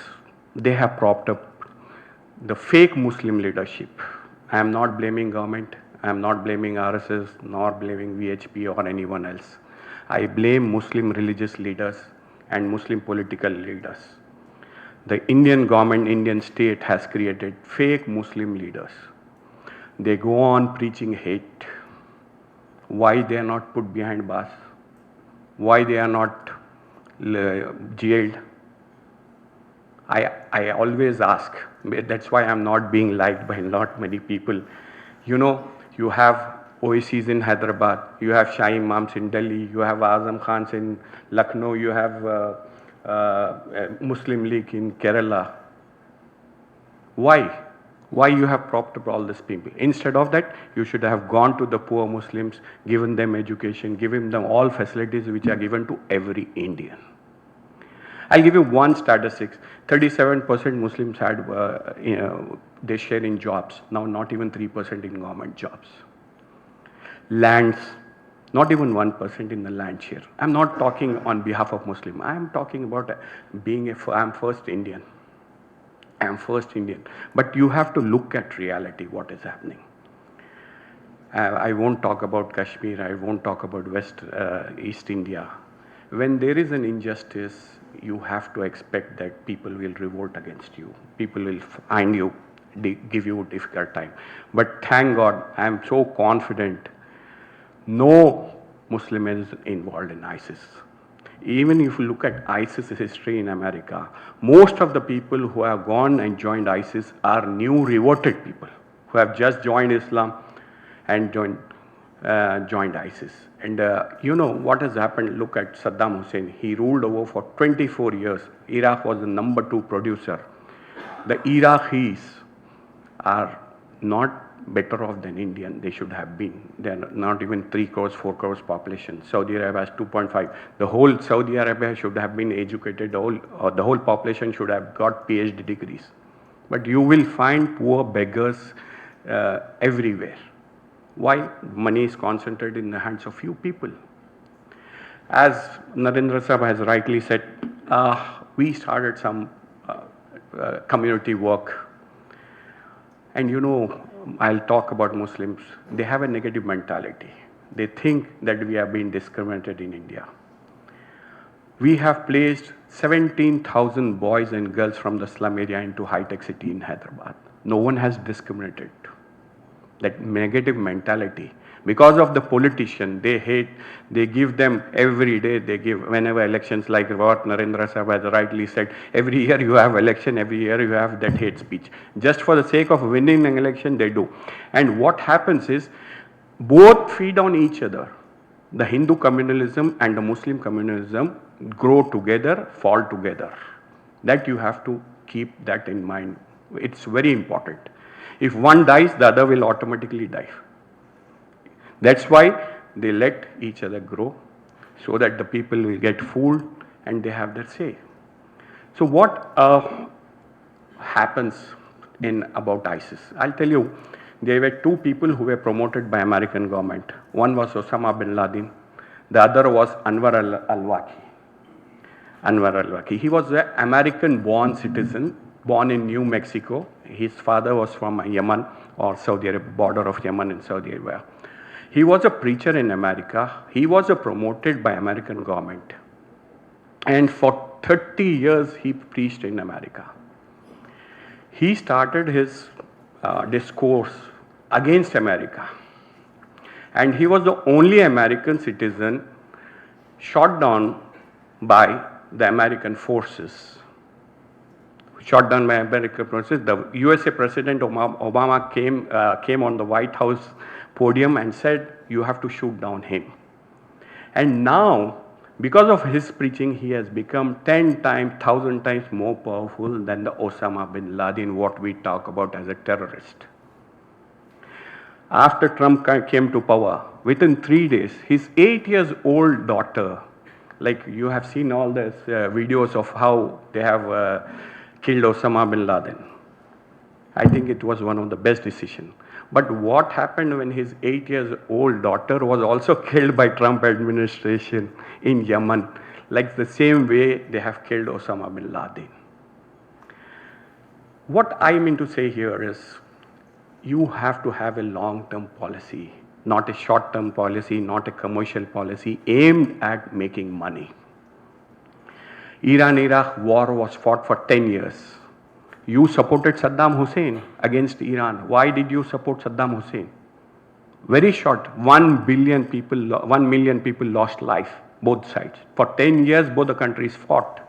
They have propped up the fake Muslim leadership. I am not blaming government. I am not blaming RSS, nor blaming VHP or anyone else. I blame Muslim religious leaders and Muslim political leaders. The Indian government, Indian state has created fake Muslim leaders. They go on preaching hate. Why they are not put behind bars? Why they are not jailed? I always ask, that's why I'm not being liked by not many people. You have OACs in Hyderabad, you have Shah Imams in Delhi, you have Azam Khans in Lucknow, you have Muslim League in Kerala. Why? Why you have propped up all these people? Instead of that, you should have gone to the poor Muslims, given them education, given them all facilities which are given to every Indian. I'll give you one statistics. 37% Muslims had their share in jobs. Now not even 3% in government jobs. Lands, not even 1% in the land share. I'm not talking on behalf of Muslim. I'm talking about I'm first Indian. I'm first Indian. But you have to look at reality, what is happening. I won't talk about Kashmir. I won't talk about East India. When there is an injustice, you have to expect that people will revolt against you. People will find you, give you a difficult time. But thank God, I am so confident, no Muslim is involved in ISIS. Even if you look at ISIS history in America, most of the people who have gone and joined ISIS are new reverted people who have just joined Islam and joined ISIS. And what has happened? Look at Saddam Hussein. He ruled over for 24 years. Iraq was the #2 producer. The Iraqis are not better off than Indian. They should have been. They are not even 3 crores, 4 crores population. Saudi Arabia has 2.5. The whole Saudi Arabia should have been educated. The whole population should have got PhD degrees. But you will find poor beggars everywhere. Why? Money is concentrated in the hands of few people. As Narendra Sahab has rightly said, we started some community work. And I'll talk about Muslims. They have a negative mentality. They think that we are being discriminated in India. We have placed 17,000 boys and girls from the slum area into high-tech city in Hyderabad. No one has discriminated. That negative mentality. Because of the politician, they hate, they give them every day, they give whenever elections, like what Narendra Sahab has rightly said, every year you have election, every year you have that hate speech. Just for the sake of winning an election, they do. And what happens is, both feed on each other. The Hindu communalism and the Muslim communalism grow together, fall together. That you have to keep that in mind. It's very important. If one dies, the other will automatically die. That's why they let each other grow, so that the people will get fooled and they have their say. So what happens about ISIS? I'll tell you, there were 2 people who were promoted by American government. One was Osama bin Laden, the other was Anwar al-Awlaki. Anwar al-Awlaki. He was an American-born citizen, born in New Mexico. His father was from Yemen or Saudi Arabia, border of Yemen and Saudi Arabia. He was a preacher in America. He was promoted by American government. And for 30 years, he preached in America. He started his discourse against America. And he was the only American citizen shot down by the American forces. Shot down by American forces. The USA President Obama came on the White House podium and said, you have to shoot down him. And now, because of his preaching, he has become 10 times, 1,000 times more powerful than the Osama bin Laden, what we talk about as a terrorist. After Trump came to power, within 3 days, his 8 years old daughter, like you have seen all these videos of how they have killed Osama bin Laden. I think it was one of the best decisions. But what happened when his 8 years old daughter was also killed by Trump administration in Yemen, like the same way they have killed Osama bin Laden. What I mean to say here is, you have to have a long-term policy, not a short-term policy, not a commercial policy aimed at making money. Iran-Iraq war was fought for 10 years. You supported Saddam Hussein against Iran. Why did you support Saddam Hussein? Very short, 1 million people lost life, both sides. For 10 years, both the countries fought.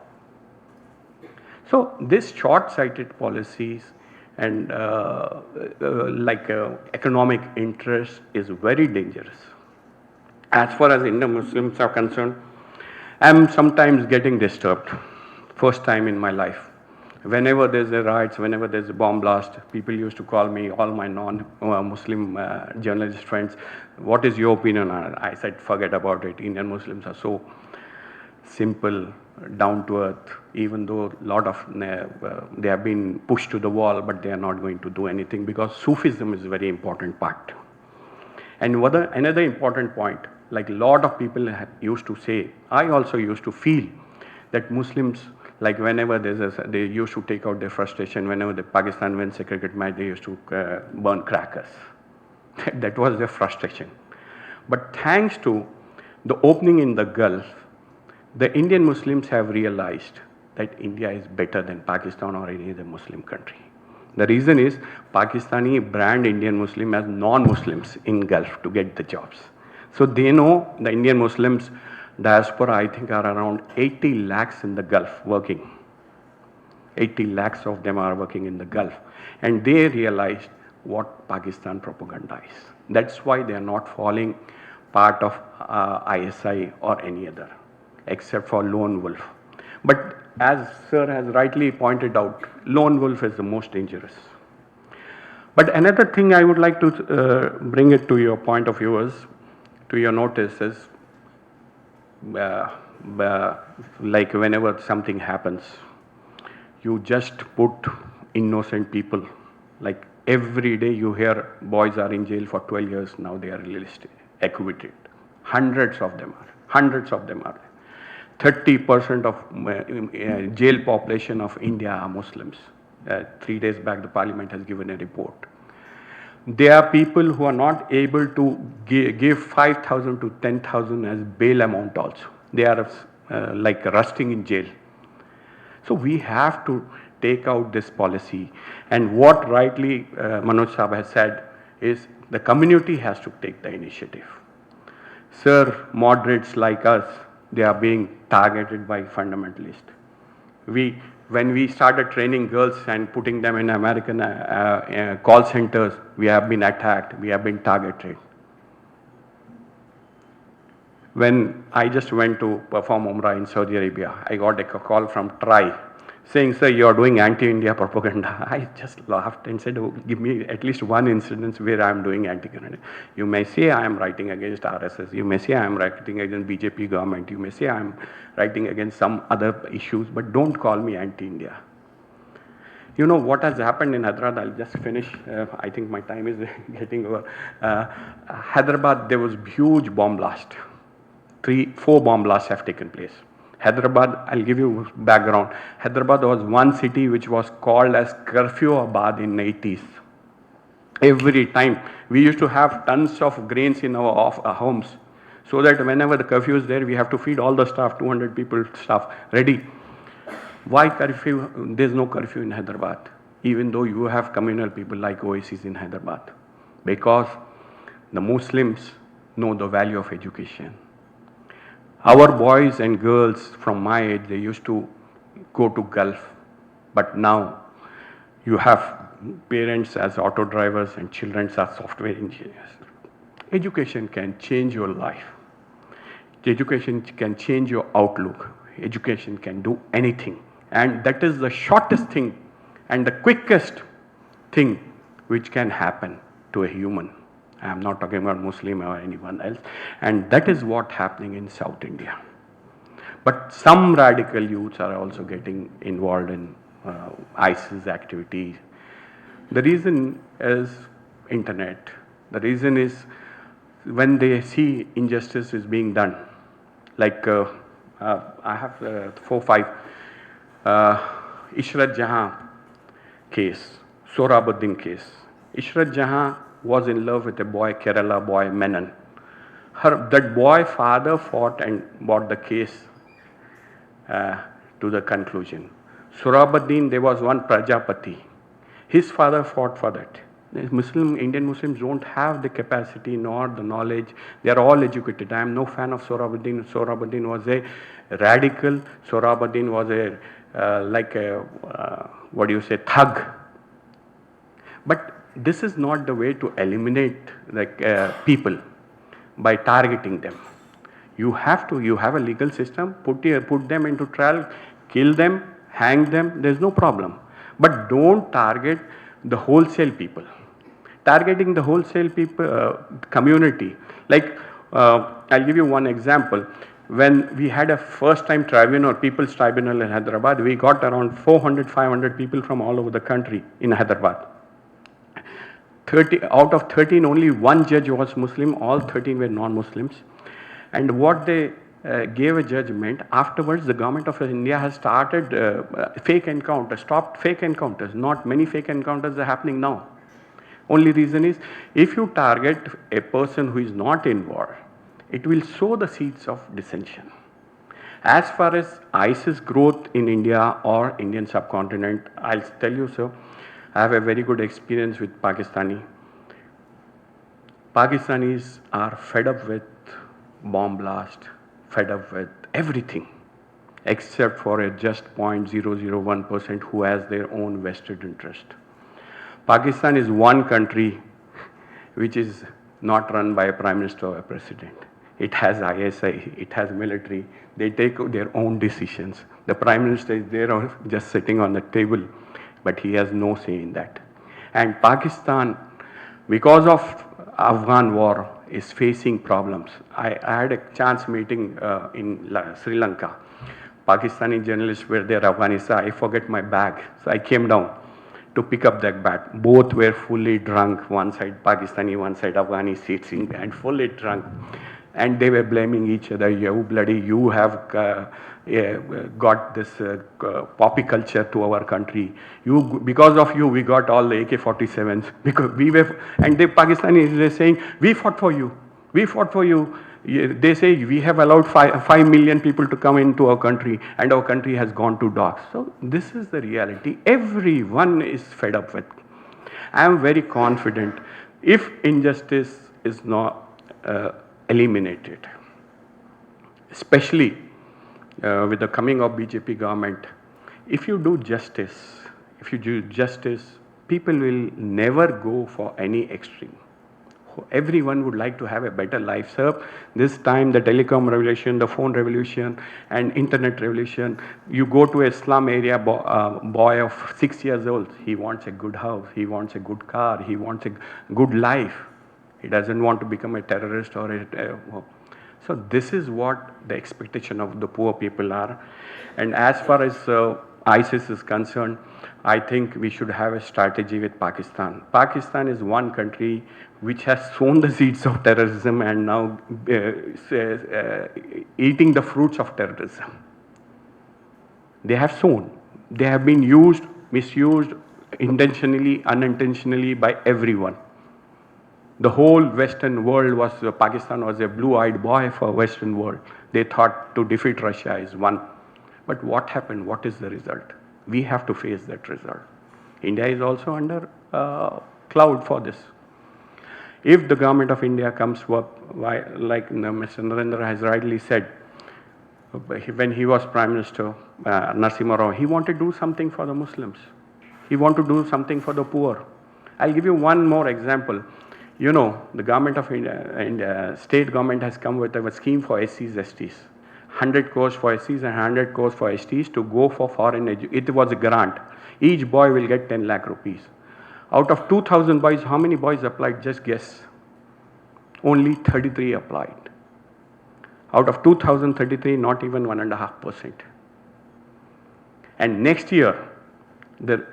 So this short-sighted policies and economic interest is very dangerous. As far as Indian Muslims are concerned, I am sometimes getting disturbed, first time in my life. Whenever there's a riots, whenever there's a bomb blast, people used to call me, all my non-Muslim journalist friends, what is your opinion on it? I said, forget about it. Indian Muslims are so simple, down to earth, even though a lot of they have been pushed to the wall, but they are not going to do anything, because Sufism is a very important part. And another important point, like a lot of people used to say, I also used to feel that Muslims, like whenever they used to take out their frustration, whenever the Pakistan wins a cricket match, they used to burn crackers. That was their frustration. But thanks to the opening in the Gulf, the Indian Muslims have realized that India is better than Pakistan or any other Muslim country. The reason is Pakistani brand Indian Muslim as non-Muslims in Gulf to get the jobs. So they know the Indian Muslims diaspora, I think, are around 80 lakhs in the Gulf working. 80 lakhs of them are working in the Gulf. And they realized what Pakistan propaganda is. That's why they are not falling part of ISI or any other, except for Lone Wolf. But as Sir has rightly pointed out, Lone Wolf is the most dangerous. But another thing I would like to bring it to your point of view is, to your notice is, like whenever something happens, you just put innocent people, like every day you hear boys are in jail for 12 years, now they are released, acquitted. Hundreds of them are. 30% of jail population of India are Muslims. 3 days back, the parliament has given a report. There are people who are not able to give 5,000 to 10,000 as bail amount also. They are like rusting in jail. So we have to take out this policy. And what rightly Manoj Saab has said is the community has to take the initiative. Sir, moderates like us, they are being targeted by fundamentalists. When we started training girls and putting them in American call centers, we have been attacked, we have been targeted. When I just went to perform Umrah in Saudi Arabia, I got a call from TRI saying, sir, you are doing anti-India propaganda. I just laughed and said, oh, give me at least one instance where I am doing anti-India. You may say I am writing against RSS. You may say I am writing against BJP government. You may say I am writing against some other issues, but don't call me anti-India. You know what has happened in Hyderabad? I'll just finish. I think my time is getting over. Hyderabad, there was huge bomb blast. 4 bomb blasts have taken place. Hyderabad, I'll give you background. Hyderabad was one city which was called as Curfew-abad in 80s. Every time we used to have tons of grains in our homes. So that whenever the curfew is there, we have to feed all the staff, 200 people staff ready. Why curfew? There's no curfew in Hyderabad, even though you have communal people like Oasis in Hyderabad. Because the Muslims know the value of education. Our boys and girls from my age, they used to go to Gulf, but now you have parents as auto drivers and children as software engineers. Education can change your life. Education can change your outlook. Education can do anything. And that is the shortest thing and the quickest thing which can happen to a human. I am not talking about Muslim or anyone else. And that is what happening in South India. But some radical youths are also getting involved in ISIS activities. The reason is internet. The reason is when they see injustice is being done. Like I have 4-5 Ishrat Jahan case, Sohrabuddin case. Ishrat Jahan was in love with a boy, Kerala boy, Menon. That boy father fought and brought the case to the conclusion. Sohrabuddin, there was one Prajapati. His father fought for that. Indian Muslims don't have the capacity nor the knowledge. They are all educated. I am no fan of Sohrabuddin. Sohrabuddin was a radical. Sohrabuddin was a thug. But this is not the way to eliminate people by targeting them. You have a legal system, put them into trial, kill them, hang them, there's no problem. But don't target the wholesale people. Targeting the wholesale people, community. I'll give you one example. When we had a first time tribunal, People's Tribunal in Hyderabad, we got around 400, 500 people from all over the country in Hyderabad. Out of 13, only one judge was Muslim, all 13 were non-Muslims. And what they gave a judgment, afterwards the government of India has started fake encounters, stopped fake encounters. Not many fake encounters are happening now. Only reason is, if you target a person who is not involved, it will sow the seeds of dissension. As far as ISIS growth in India or Indian subcontinent, I'll tell you, sir, I have a very good experience with Pakistani. Pakistanis are fed up with bomb blast, fed up with everything, except for a just 0.001% who has their own vested interest. Pakistan is one country which is not run by a prime minister or a president. It has ISI, it has military, they take their own decisions. The prime minister is there just sitting on the table, but he has no say in that. And Pakistan, because of Afghan war, is facing problems. I had a chance meeting in Sri Lanka. Pakistani journalists were there, Afghanistan. I forget my bag, so I came down to pick up that bag. Both were fully drunk, one side Pakistani, one side Afghani sitting, and fully drunk. And they were blaming each other. You have got this poppy culture to our country. Because of you, we got all the AK-47s. Because we were, and the Pakistanis were saying, we fought for you. We fought for you. They say we have allowed 5 million people to come into our country, and our country has gone to dogs. So this is the reality. Everyone is fed up with. I am very confident if injustice is not eliminated, especially with the coming of BJP government, if you do justice, people will never go for any extreme. Everyone would like to have a better life, sir. This time the telecom revolution, the phone revolution and internet revolution, you go to a slum area, boy of 6 years old, he wants a good house, he wants a good car, he wants a good life. He doesn't want to become a terrorist or so this is what the expectation of the poor people are. And as far as ISIS is concerned, I think we should have a strategy with Pakistan. Pakistan is one country which has sown the seeds of terrorism and now eating the fruits of terrorism. They have sown. They have been used, misused, intentionally, unintentionally by everyone. The whole Western world was, Pakistan was a blue-eyed boy for Western world. They thought to defeat Russia is one. But what happened? What is the result? We have to face that result. India is also under cloud for this. If the government of India comes up, like Mr. Narendra has rightly said, when he was Prime Minister, Narasimha Rao, he wanted to do something for the Muslims. He wanted to do something for the poor. I'll give you one more example. You know, the government of India, state government has come with a scheme for SCs, STs. 100 crores for SCs and 100 crores for STs to go for foreign education. It was a grant. Each boy will get 10 lakh rupees. Out of 2,000 boys, how many boys applied? Just guess. Only 33 applied. Out of 2,033, not even 1.5%. And next year, the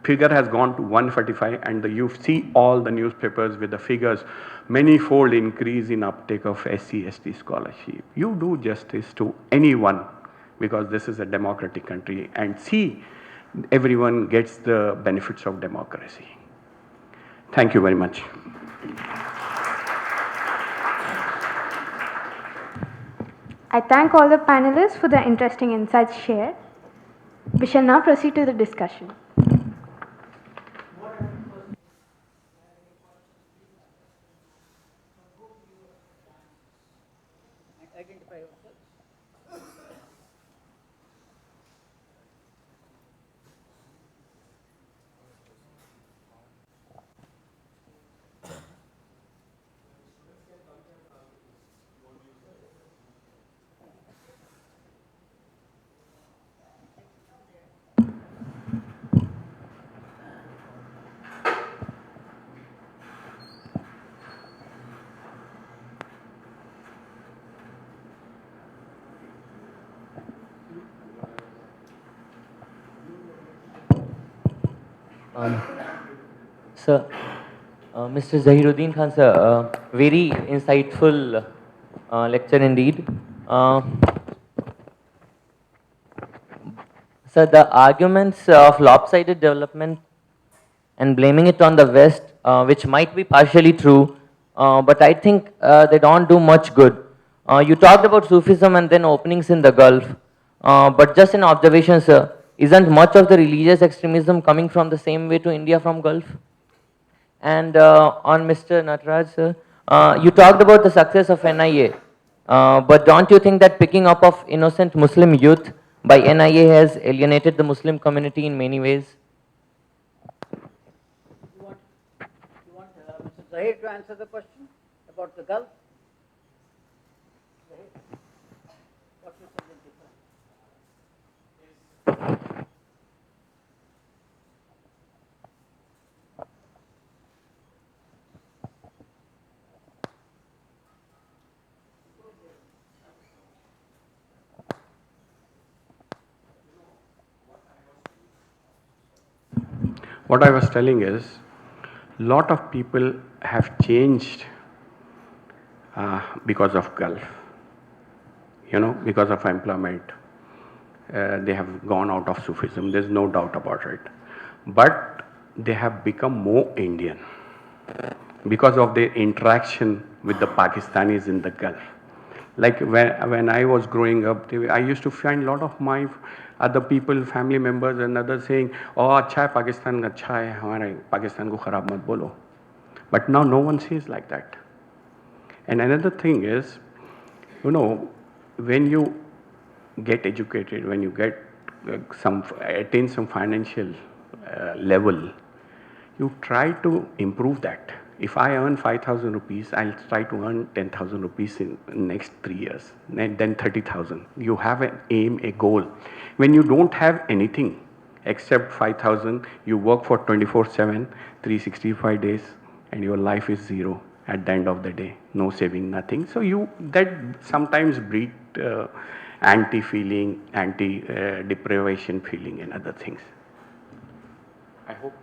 figure has gone to 145, and you see all the newspapers with the figures, many-fold increase in uptake of SC, ST scholarship. You do justice to anyone, because this is a democratic country, and see everyone gets the benefits of democracy. Thank you very much. I thank all the panelists for the interesting insights shared. We shall now proceed to the discussion. Sir, Mr. Zaheeruddin Khan, sir, very insightful lecture indeed. Sir, the arguments of lopsided development and blaming it on the West, which might be partially true, but I think they don't do much good. You talked about Sufism and then openings in the Gulf, but just an observation, sir, isn't much of the religious extremism coming from the same way to India from Gulf? And on Mr. Natraj, sir, you talked about the success of NIA, but don't you think that picking up of innocent Muslim youth by NIA has alienated the Muslim community in many ways? You want Mr. Zahir to answer the question about the Gulf? Zahir, what is something different? What I was telling is, lot of people have changed because of Gulf. You know, because of employment, they have gone out of Sufism. There's no doubt about it. But they have become more Indian because of their interaction with the Pakistanis in the Gulf. Like when I was growing up, I used to find a lot of my other people, family members and others saying, oh, अच्छा है Pakistan, अच्छा है, हमारे Pakistan को खराब मत बोलो. But now no one says like that. And another thing is, you know, when you get educated, when you get attain some financial level, you try to improve that. If I earn 5,000 rupees, I'll try to earn 10,000 rupees in next 3 years, and then 30,000. You have an aim, a goal. When you don't have anything except 5,000, you work for 24/7, 365 days, and your life is zero at the end of the day. No saving, nothing. So that sometimes breed anti-feeling, anti-deprivation feeling and other things. I hope.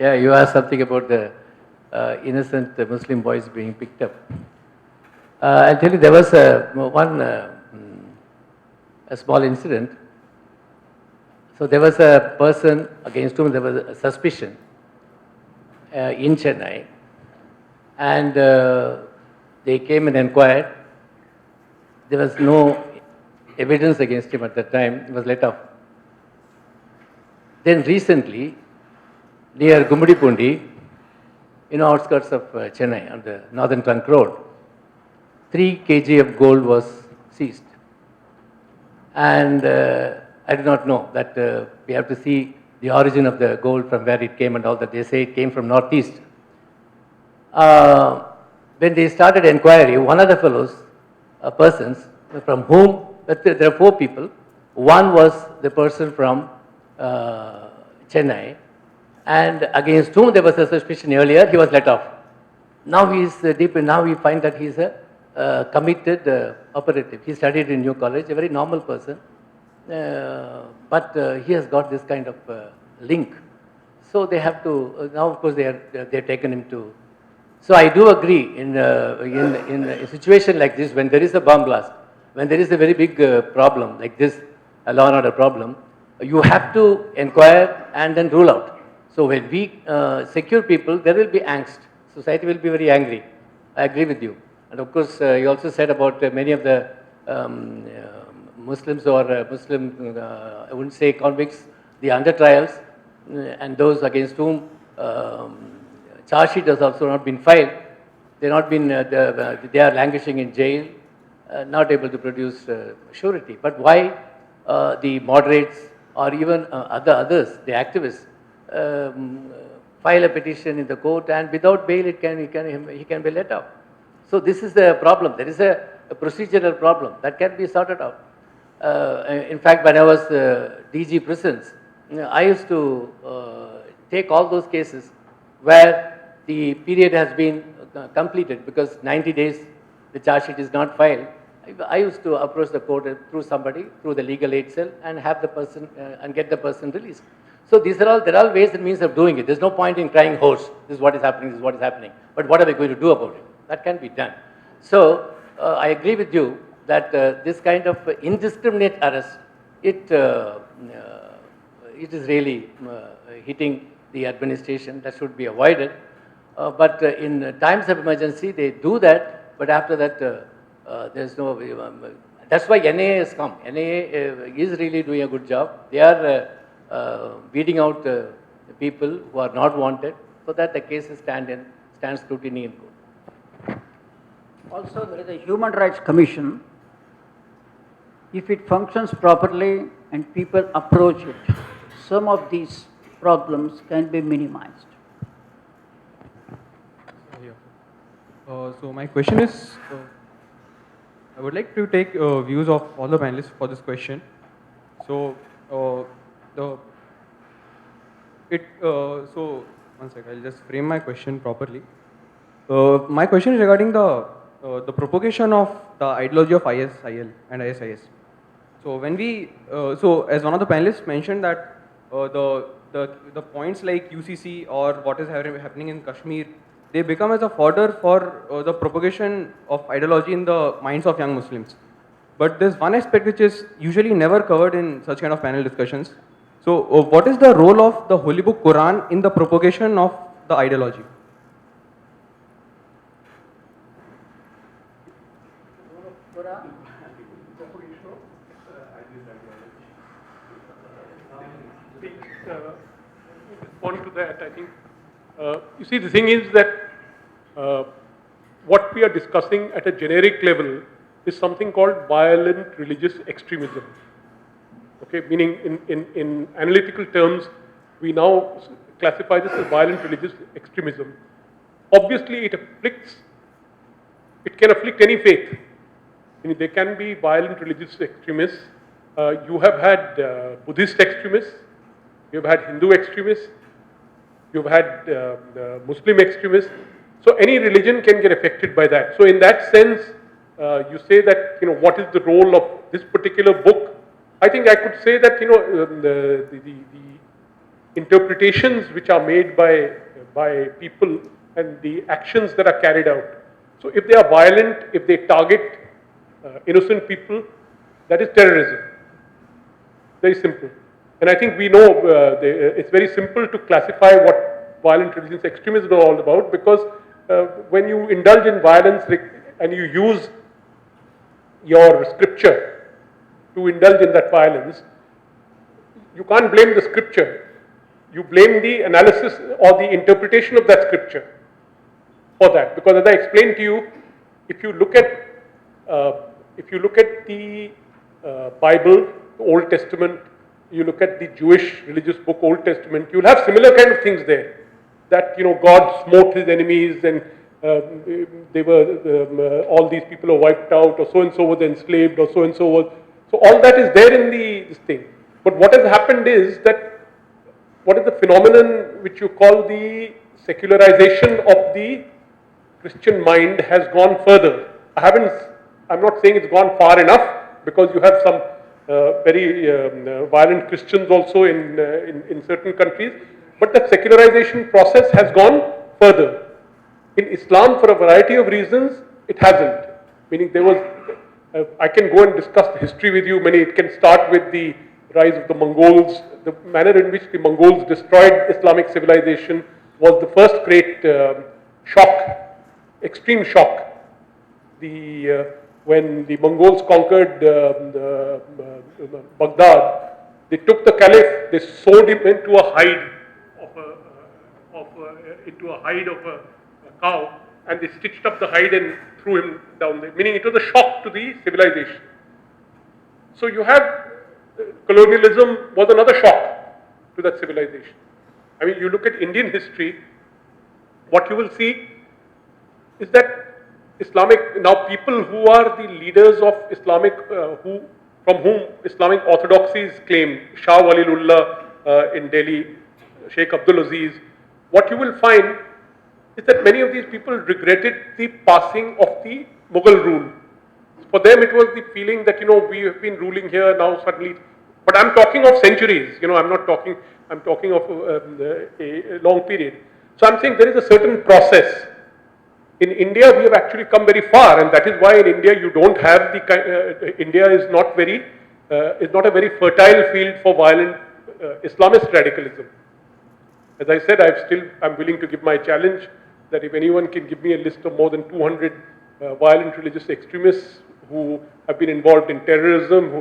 Yeah, you asked something about the innocent Muslim boys being picked up. I'll tell you, there was one a small incident. So there was a person against whom there was a suspicion in Chennai, and they came and inquired. There was no evidence against him at that time. He was let off. Then recently, near Gummudipundi, outskirts of Chennai, on the northern trunk road, 3 kg of gold was seized. And I do not know that we have to see the origin of the gold, from where it came and all that. They say it came from northeast. When they started inquiry, one of the fellows, persons from whom, there are 4 people. One was the person from Chennai, and against whom there was a suspicion earlier, he was let off. Now he is deep, now we find that he is a committed operative. He studied in New College, a very normal person, but he has got this kind of link. So they have to, now of course they've taken him to. So I do agree in a situation like this, when there is a bomb blast, when there is a very big problem like this, a law and order problem, you have to inquire and then rule out. So when we secure people, there will be angst. Society will be very angry. I agree with you. And of course, you also said about many of the Muslims or Muslim, I wouldn't say convicts, the under trials, and those against whom charge sheet has also not been filed. They are languishing in jail, not able to produce surety. But why the moderates or even others, the activists, file a petition in the court, and without bail he can be let out. So this is the problem. There is a procedural problem that can be sorted out. In fact, when I was DG prisons, I used to take all those cases where the period has been completed because 90 days the charge sheet is not filed. I used to approach the court through somebody, through the legal aid cell, and have the person and get the person released. So there are all ways and means of doing it. There's no point in crying hoarse. This is what is happening. This is what is happening. But what are we going to do about it? That can be done. So I agree with you that this kind of indiscriminate arrest, it is really hitting the administration. That should be avoided. But in times of emergency, they do that. But after that, there's no. That's why NAA has come. NAA is really doing a good job. They are weeding out people who are not wanted, so that the cases stand scrutiny in court. Also, there is a Human Rights Commission. If it functions properly and people approach it, some of these problems can be minimized. So my question is, I would like to take views of all the panelists for this question. So so one sec, I'll just frame my question properly. My question is regarding the propagation of the ideology of ISIL and ISIS. So when so as one of the panelists mentioned that the points like UCC or what is happening in Kashmir, they become as a fodder for the propagation of ideology in the minds of young Muslims. But there's one aspect which is usually never covered in such kind of panel discussions. So what is the role of the Holy Book Quran in the propagation of the ideology? Respond to that, I think. You see, the thing is that what we are discussing at a generic level is something called violent religious extremism. Okay, meaning in analytical terms, we now classify this as violent religious extremism. Obviously, it can afflict any faith. There can be violent religious extremists. You have had Buddhist extremists, you have had Hindu extremists, you've had Muslim extremists. So any religion can get affected by that. So in that sense, you say that, what is the role of this particular book? I think I could say that, the interpretations which are made by people and the actions that are carried out. So if they are violent, if they target innocent people, that is terrorism. Very simple. And I think we know it's very simple to classify what violent religious extremism is all about, because when you indulge in violence and you use your scripture to indulge in that violence, you can't blame the scripture. You blame the analysis or the interpretation of that scripture for that. Because as I explained to you, if you look at the Bible, the Old Testament, you look at the Jewish religious book, Old Testament, you'll have similar kind of things there. That, God smote his enemies, and they were, all these people are wiped out, or so and so was enslaved, or so and so was. So all that is there in this thing. But what has happened is that, what is the phenomenon which you call the secularization of the Christian mind has gone further. I'm not saying it's gone far enough, because you have some very violent Christians also in certain countries, but the secularization process has gone further. In Islam, for a variety of reasons, it hasn't. Meaning there was, I can go and discuss the history with you. It can start with the rise of the Mongols. The manner in which the Mongols destroyed Islamic civilization was the first great shock, extreme shock. When the Mongols conquered Baghdad, they took the caliph, they sewed him into a hide of a cow, and they stitched up the hide and threw him down there. Meaning it was a shock to the civilization. So you have colonialism was another shock to that civilization. I mean, you look at Indian history, what you will see is that now people who are the leaders of Islamic, from whom Islamic orthodoxies claim, Shah Walilullah in Delhi, Sheikh Abdul Aziz, what you will find is that many of these people regretted the passing of the Mughal rule. For them it was the feeling that, we have been ruling here now suddenly, but I'm talking of centuries, I'm talking of a long period. So I'm saying there is a certain process. In India, we have actually come very far, and that is why in India you don't have India is not a very fertile field for violent Islamist radicalism. As I said, I'm willing to give my challenge that if anyone can give me a list of more than 200 violent religious extremists who have been involved in terrorism, who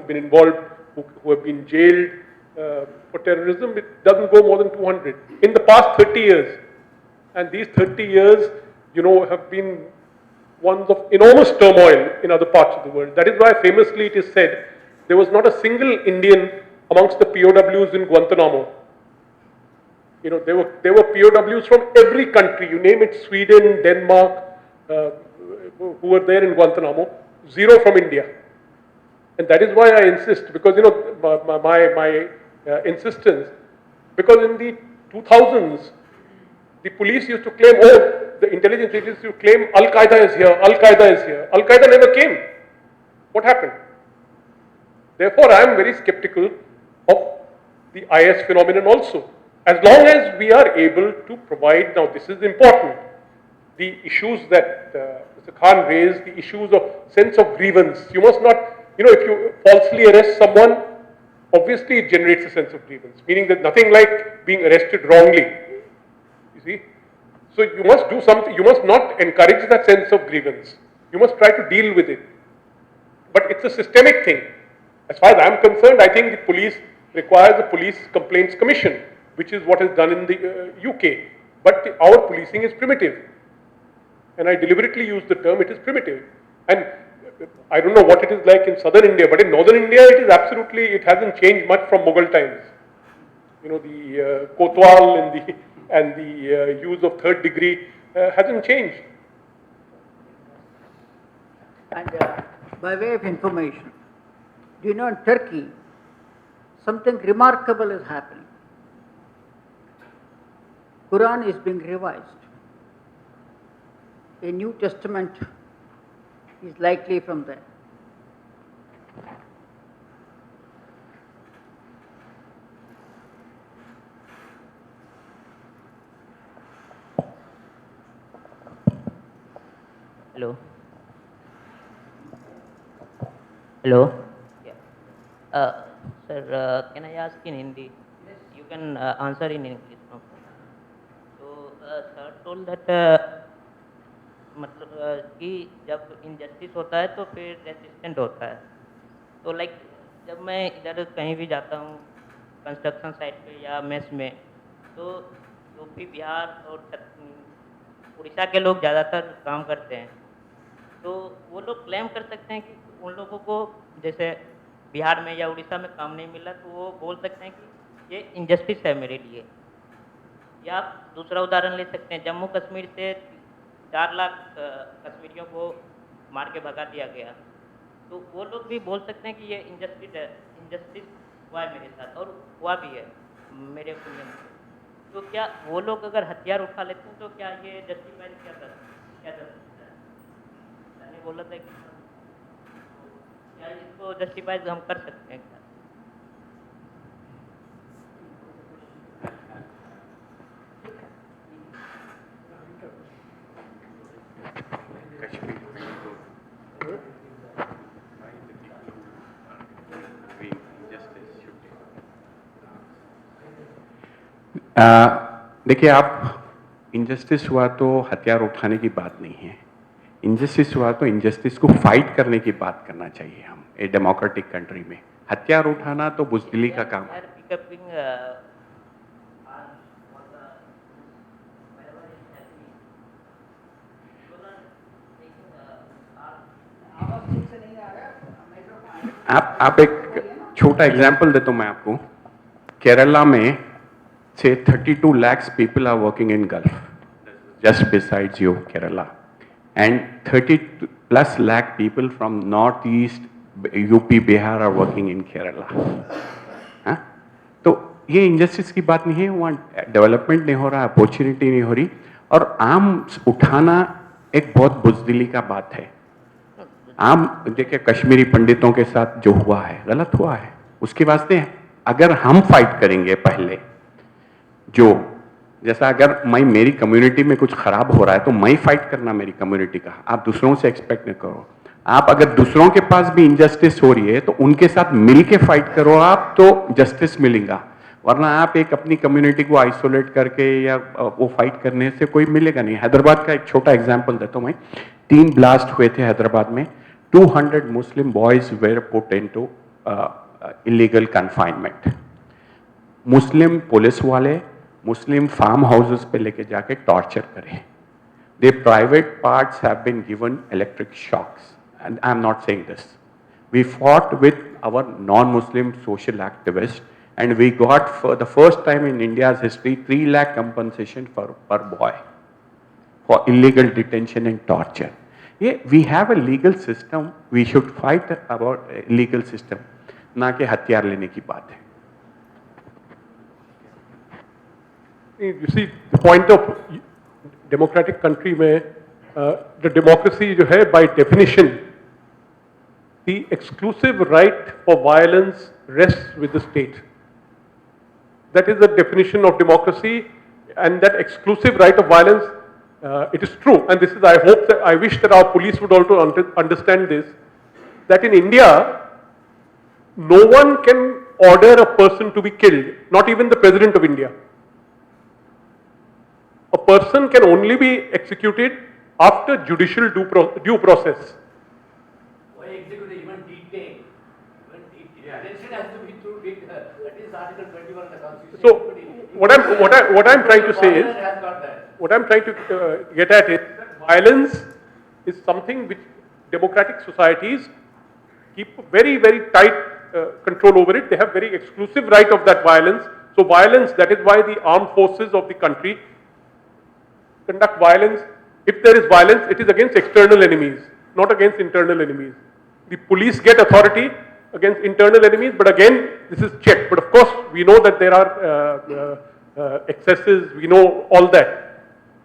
have been jailed for terrorism, it doesn't go more than 200. In the past 30 years, and these 30 years, have been ones of enormous turmoil in other parts of the world. That is why famously it is said, there was not a single Indian amongst the POWs in Guantanamo. There were POWs from every country, you name it, Sweden, Denmark, who were there in Guantanamo, zero from India. And that is why I insist, because my insistence, because in the 2000s, the police used to claim, the intelligence agencies used to claim Al-Qaeda is here, Al-Qaeda is here. Al-Qaeda never came. What happened? Therefore, I am very skeptical of the IS phenomenon also. As long as we are able to provide, now this is important, the issues that Mr. Khan raised, the issues of sense of grievance. You must not, if you falsely arrest someone, obviously it generates a sense of grievance, meaning that nothing like being arrested wrongly. You see? So you must do something, you must not encourage that sense of grievance. You must try to deal with it. But it's a systemic thing. As far as I am concerned, I think the police requires a police complaints commission, which is what is done in the UK. But our policing is primitive. And I deliberately use the term, it is primitive. And I don't know what it is like in southern India, but in northern India, it hasn't changed much from Mughal times. The Kotwal and the use of third degree hasn't changed. And by way of information, do you know in Turkey, something remarkable is happening. Quran is being revised. A New Testament is likely from there. Hello. Hello. Yeah. sir, can I ask in Hindi? Yes. You can answer in English. No problem. So, sir told that मतलब कि जब injustice होता है तो फिर resistant होता है. तो लाइक जब मैं इधर कहीं भी जाता हूँ कंस्ट्रक्शन साइट पे या मेस में, तो यूपी, बिहार और उड़ीसा के लोग ज़्यादातर काम करते हैं. तो वो लोग क्लेम कर सकते हैं कि उन लोगों को जैसे बिहार में या उड़ीसा में काम नहीं मिला, तो वो बोल सकते हैं कि ये इनजस्टिस है मेरे लिए. या आप दूसरा उदाहरण ले सकते हैं, जम्मू कश्मीर से 4 लाख कश्मीरियों को मार के भगा दिया गया, तो वो लोग भी बोल सकते हैं कि ये इनजस्टिस है, इनजस्टिस हुआ है मेरे साथ, और हुआ भी है मेरे ओपिनियन से. तो क्या वो लोग अगर हथियार उठा लेते हैं तो क्या ये जस्टिफाई क्या कर सकता है? मैंने बोला था कि क्या इसको जस्टिफाई हम कर सकते हैं क्या? देखिए, आप इनजस्टिस हुआ तो हथियार उठाने की बात नहीं है. इनजस्टिस हुआ तो इनजस्टिस को फाइट करने की बात करना चाहिए. हम एक डेमोक्रेटिक कंट्री में हथियार उठाना तो बुजदिली का काम है. आप एक छोटा एग्जाम्पल देता हूं मैं आपको. केरला में say 32 lakhs people are working in Gulf, just besides you, Kerala, and 30 plus lakh people from northeast UP, Bihar are working in Kerala. हाँ? तो ये इंजस्टिस की बात नहीं है, वहाँ डेवलपमेंट नहीं हो रहा, अपॉर्चुनिटी नहीं हो रही, और आम उठाना एक बहुत बुजदिली का बात है. आम देखिए, कश्मीरी पंडितों के साथ जो हुआ है गलत हुआ है. उसके वास्ते अगर हम फाइट करेंगे पहले, जो जैसा अगर मेरी कम्युनिटी में कुछ खराब हो रहा है तो मैं फाइट करना मेरी कम्युनिटी का, आप दूसरों से एक्सपेक्ट नहीं करो. आप अगर दूसरों के पास भी इनजस्टिस हो रही है तो उनके साथ मिलके फाइट करो, आप तो जस्टिस मिलेगा. वरना आप एक अपनी कम्युनिटी को आइसोलेट करके या वो फाइट करने से कोई मिलेगा नहीं. हैदराबाद का एक छोटा एग्जाम्पल देता हूं मैं. 3 ब्लास्ट हुए थे हैदराबाद में. 200 Muslim boys were put into illegal confinement. Muslim police वाले मुस्लिम फार्म हाउसेस पे लेके जाके टॉर्चर करे. They private parts have been given electric shocks, and I am not saying this. We fought with our non-Muslim social activists, and we got for the first time in India's history 3 lakh compensation per boy for illegal detention and torture. Yeah, we have a legal system. We should fight about a legal system, ना कि हथियार लेने की बात है. You see, the point of democratic country में the democracy जो है by definition, the exclusive right for violence rests with the state. That is the definition of democracy, and that exclusive right of violence, it is true, and this is, I hope that, I wish that our police would also understand this, that in India, no one can order a person to be killed, not even the President of India. A person can only be executed after judicial due process. Why execute even detain? Even detention has to be through that is Article 21 of the Constitution. So what I'm trying to say is, what I'm trying to get at is that violence is something which democratic societies keep very, very tight control over it. They have very exclusive right of that violence. So violence, that is why the armed forces of the country conduct violence. If there is violence, it is against external enemies, not against internal enemies. The police get authority against internal enemies, but again, this is checked. But of course, we know that there are excesses, we know all that.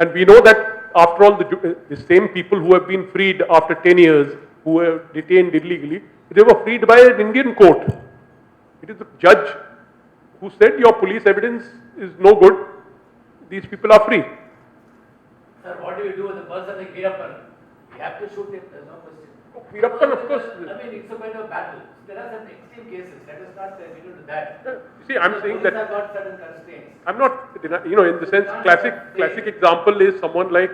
And we know that after all, the same people who have been freed after 10 years, who were detained illegally, they were freed by an Indian court. It is the judge who said your police evidence is no good, these people are free. Sir, what do you do with the person in Girappan? You have to shoot him, there's no question. Veerappan, of course. I mean, it's a kind of battle. There are some extreme cases. Let us not get into that. See, I'm saying that Police have got certain constraints. I'm not, in the sense, classic example is someone like,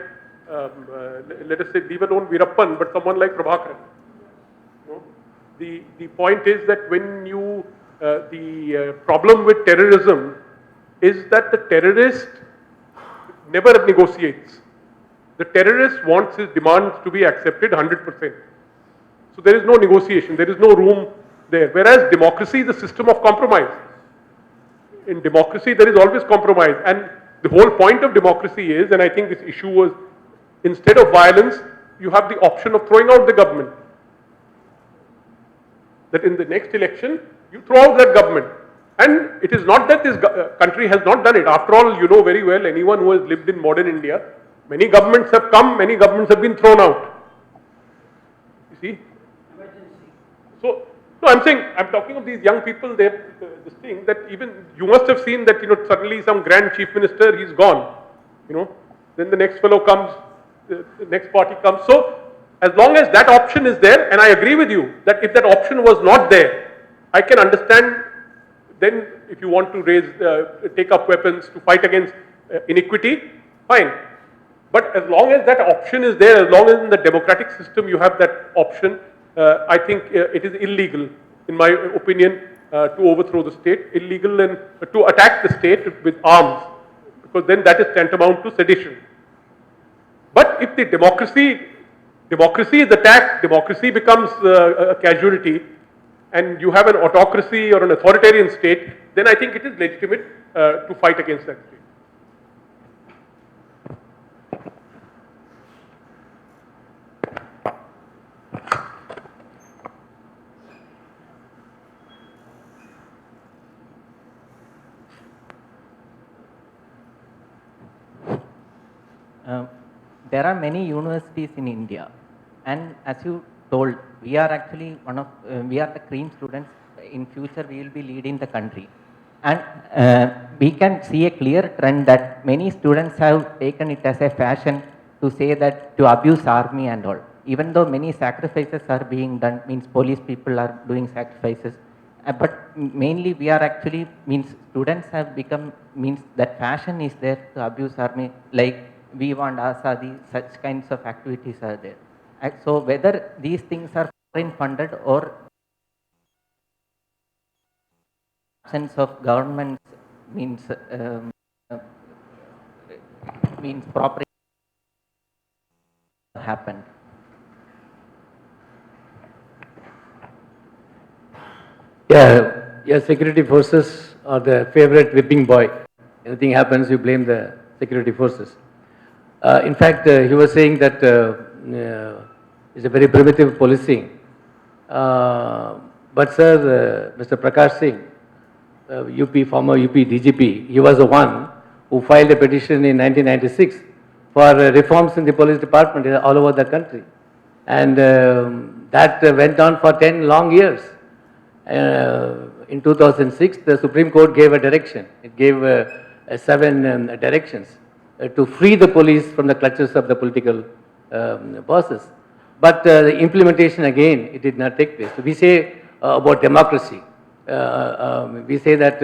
let us say, leave alone Veerappan, but someone like Prabhakaran. You know, the point is that when you, the problem with terrorism is that the terrorist never negotiates. The terrorist wants his demands to be accepted 100%. So there is no negotiation, there is no room there. Whereas democracy is a system of compromise. In democracy, there is always compromise. And the whole point of democracy is, and I think this issue was, instead of violence, you have the option of throwing out the government. That in the next election, you throw out that government. And it is not that this country has not done it. After all, you know very well, anyone who has lived in modern India, many governments have come, many governments have been thrown out. You see? So, no, I'm saying, I'm talking of these young people, they have this thing that even, you must have seen that, suddenly some grand chief minister, he's gone, then the next fellow comes, the next party comes. So, as long as that option is there, and I agree with you, that if that option was not there, I can understand, then if you want to raise, take up weapons to fight against iniquity, fine. But as long as that option is there, as long as in the democratic system you have that option, I think it is illegal, in my opinion, to overthrow the state, illegal and to attack the state with arms, because then that is tantamount to sedition. But if the democracy is attacked, democracy becomes a casualty, and you have an autocracy or an authoritarian state, then I think it is legitimate to fight against that state. There are many universities in India, and as you told, we are actually we are the cream students. In future, we will be leading the country, and we can see a clear trend that many students have taken it as a fashion to say that to abuse army and all. Even though many sacrifices are being done, means police people are doing sacrifices, but mainly we are actually students have become that fashion is there to abuse army, like we want Asadi, such kinds of activities are there. So whether these things are foreign funded or absence of government means proper happened. Yeah, your security forces are the favorite whipping boy. Anything happens, you blame the security forces. In fact, he was saying that it's a very primitive policing. But sir, Mr. Prakash Singh, former UP DGP, he was the one who filed a petition in 1996 for reforms in the police department all over the country. And that went on for 10 long years. In 2006, the Supreme Court gave a direction. It gave 7 directions to free the police from the clutches of the political bosses. But the implementation again, it did not take place. So we say about democracy, we say that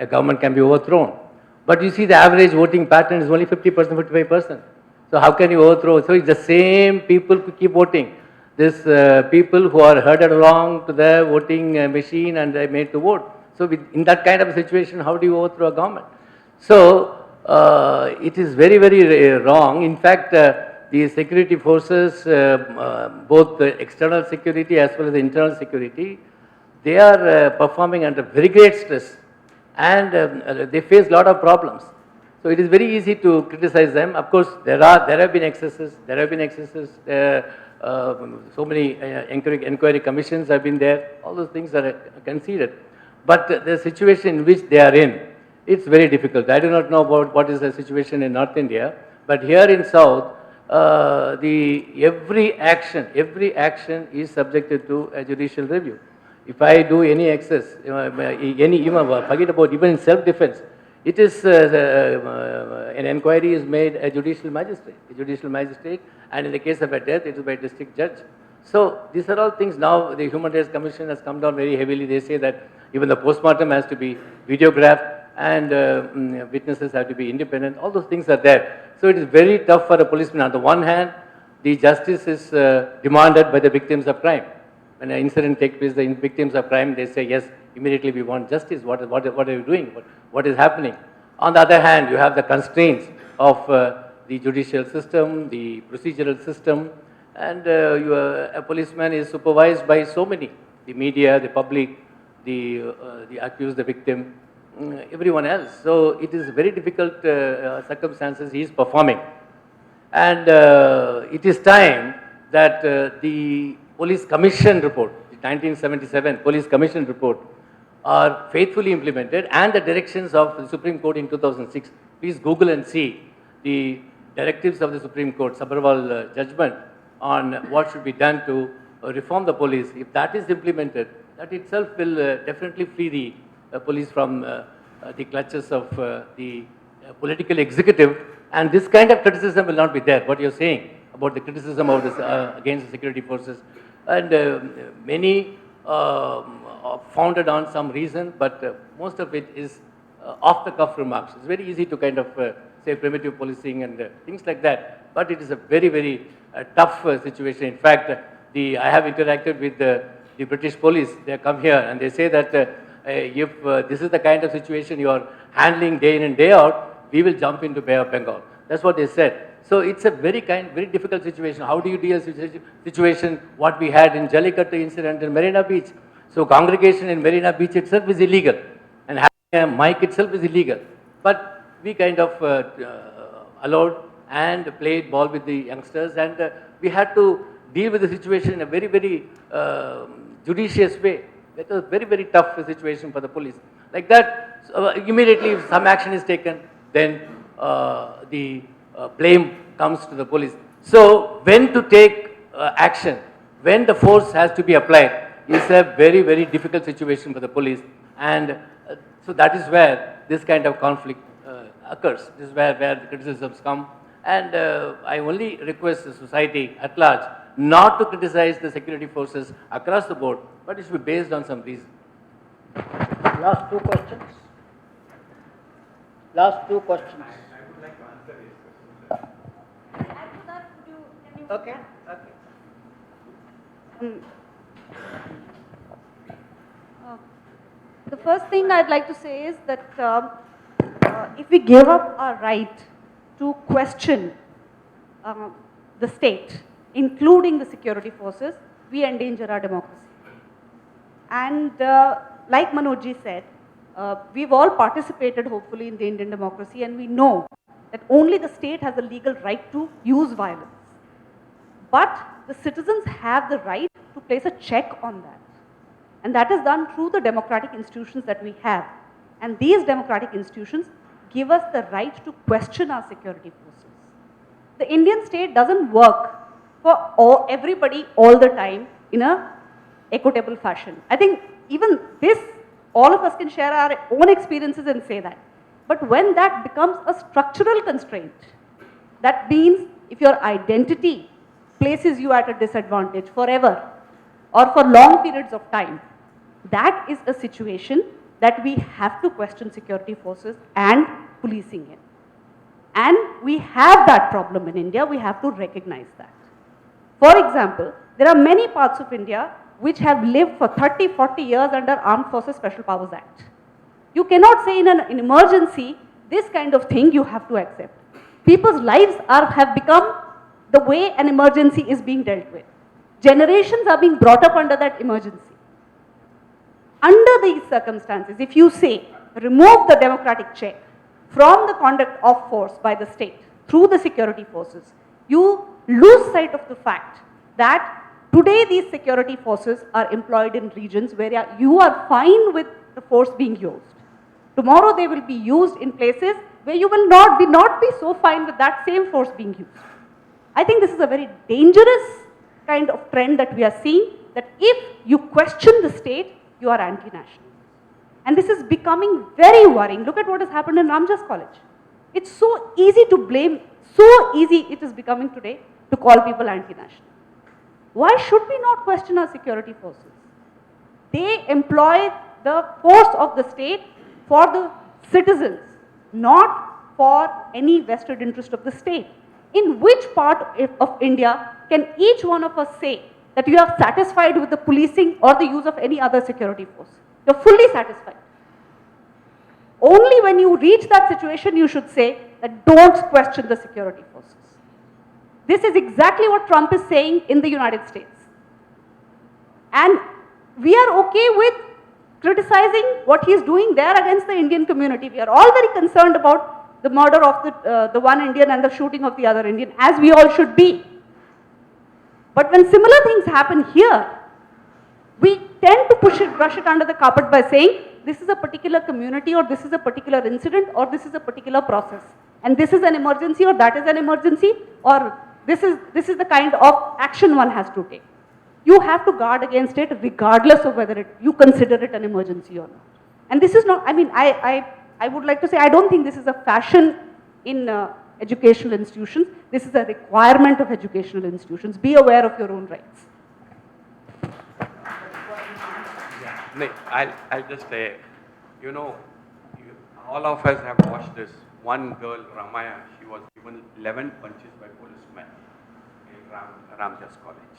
a government can be overthrown. But you see the average voting pattern is only 50%, 55%. So how can you overthrow? So it's the same people who keep voting. These people who are herded along to the voting machine and they made to vote. So in that kind of a situation, how do you overthrow a government? So it is very, very wrong. In fact, the security forces, both the external security as well as the internal security, they are performing under very great stress, and they face a lot of problems. So it is very easy to criticize them. Of course, there have been excesses. So many inquiry commissions have been there. All those things are conceded. But the situation in which they are in, it's very difficult. I do not know about what is the situation in North India, but here in South, every action is subjected to a judicial review. If I do any excess, forget about even in self-defense, it is an inquiry is made a judicial magistrate, and in the case of a death, it is by a district judge. So these are all things now the Human Rights Commission has come down very heavily. They say that even the postmortem has to be videographed and witnesses have to be independent. All those things are there. So it is very tough for a policeman. On the one hand, the justice is demanded by the victims of crime. When an incident takes place, the victims of crime, they say, yes, immediately we want justice. What are you doing? What is happening? On the other hand, you have the constraints of the judicial system, the procedural system, and a policeman is supervised by so many, the media, the public, the accused, the victim, everyone else. So it is very difficult circumstances he is performing. And it is time that the Police Commission report, the 1977 Police Commission report, are faithfully implemented and the directions of the Supreme Court in 2006. Please Google and see the directives of the Supreme Court, Sabharwal judgment on what should be done to reform the police. If that is implemented, that itself will definitely free the police from the clutches of the political executive, and this kind of criticism will not be there. What you're saying about the criticism of this, against the security forces, and many founded on some reason, but most of it is off-the-cuff remarks. It's very easy to kind of say primitive policing and things like that, but it is a very, very tough situation. In fact, I have interacted with the British police. They come here and they say that if this is the kind of situation you are handling day in and day out, we will jump into Bay of Bengal. That's what they said. So it's a very difficult situation. How do you deal with a situation what we had in Jallikattu incident in Marina Beach? So congregation in Marina Beach itself is illegal, and having a mic itself is illegal. But we kind of allowed and played ball with the youngsters, and we had to deal with the situation in a very, very judicious way. That was a very, very tough situation for the police. Like that, immediately if some action is taken, then the blame comes to the police. So when to take action, when the force has to be applied, is a very, very difficult situation for the police. And so that is where this kind of conflict occurs. This is where the criticisms come. And I only request the society at large not to criticize the security forces across the board, but it should be based on some reason. Last two questions. Last two questions. I would like to answer this question. Okay. The first thing I'd like to say is that if we give up our right to question the state, including the security forces, we endanger our democracy. And like Manoj said, we've all participated hopefully in the Indian democracy, and we know that only the state has a legal right to use violence. But the citizens have the right to place a check on that. And that is done through the democratic institutions that we have. And these democratic institutions give us the right to question our security forces. The Indian state doesn't work for everybody all the time in a equitable fashion. I think even this, all of us can share our own experiences and say that. But when that becomes a structural constraint, that means if your identity places you at a disadvantage forever or for long periods of time, that is a situation that we have to question security forces and policing in. And we have that problem in India, we have to recognize that. For example, there are many parts of India which have lived for 30, 40 years under Armed Forces Special Powers Act. You cannot say in an emergency, this kind of thing you have to accept. People's lives have become the way an emergency is being dealt with. Generations are being brought up under that emergency. Under these circumstances, if you say, remove the democratic check from the conduct of force by the state through the security forces, you lose sight of the fact that today these security forces are employed in regions where you are fine with the force being used. Tomorrow they will be used in places where you will not be so fine with that same force being used. I think this is a very dangerous kind of trend that we are seeing, that if you question the state, you are anti-national. And this is becoming very worrying. Look at what has happened in Ramjas College. It's so easy to blame, so easy it is becoming today to call people anti-national. Why should we not question our security forces? They employ the force of the state for the citizens, not for any vested interest of the state. In which part of India can each one of us say that you are satisfied with the policing or the use of any other security force? You're fully satisfied. Only when you reach that situation you should say that don't question the security forces. This is exactly what Trump is saying in the United States. And we are okay with criticizing what he is doing there against the Indian community. We are all very concerned about the murder of the one Indian and the shooting of the other Indian, as we all should be. But when similar things happen here, we tend to brush it under the carpet by saying this is a particular community, or this is a particular incident, or this is a particular process, and this is an emergency, or that is an emergency, or this is the kind of action one has to take. You have to guard against it regardless of whether you consider it an emergency or not. And this is not, I mean, I would like to say, I don't think this is a fashion in educational institutions. This is a requirement of educational institutions. Be aware of your own rights. I'll just say, you know, all of us have watched this. One girl, Ramaya, she was given 11 punches by policemen in Ramjas College.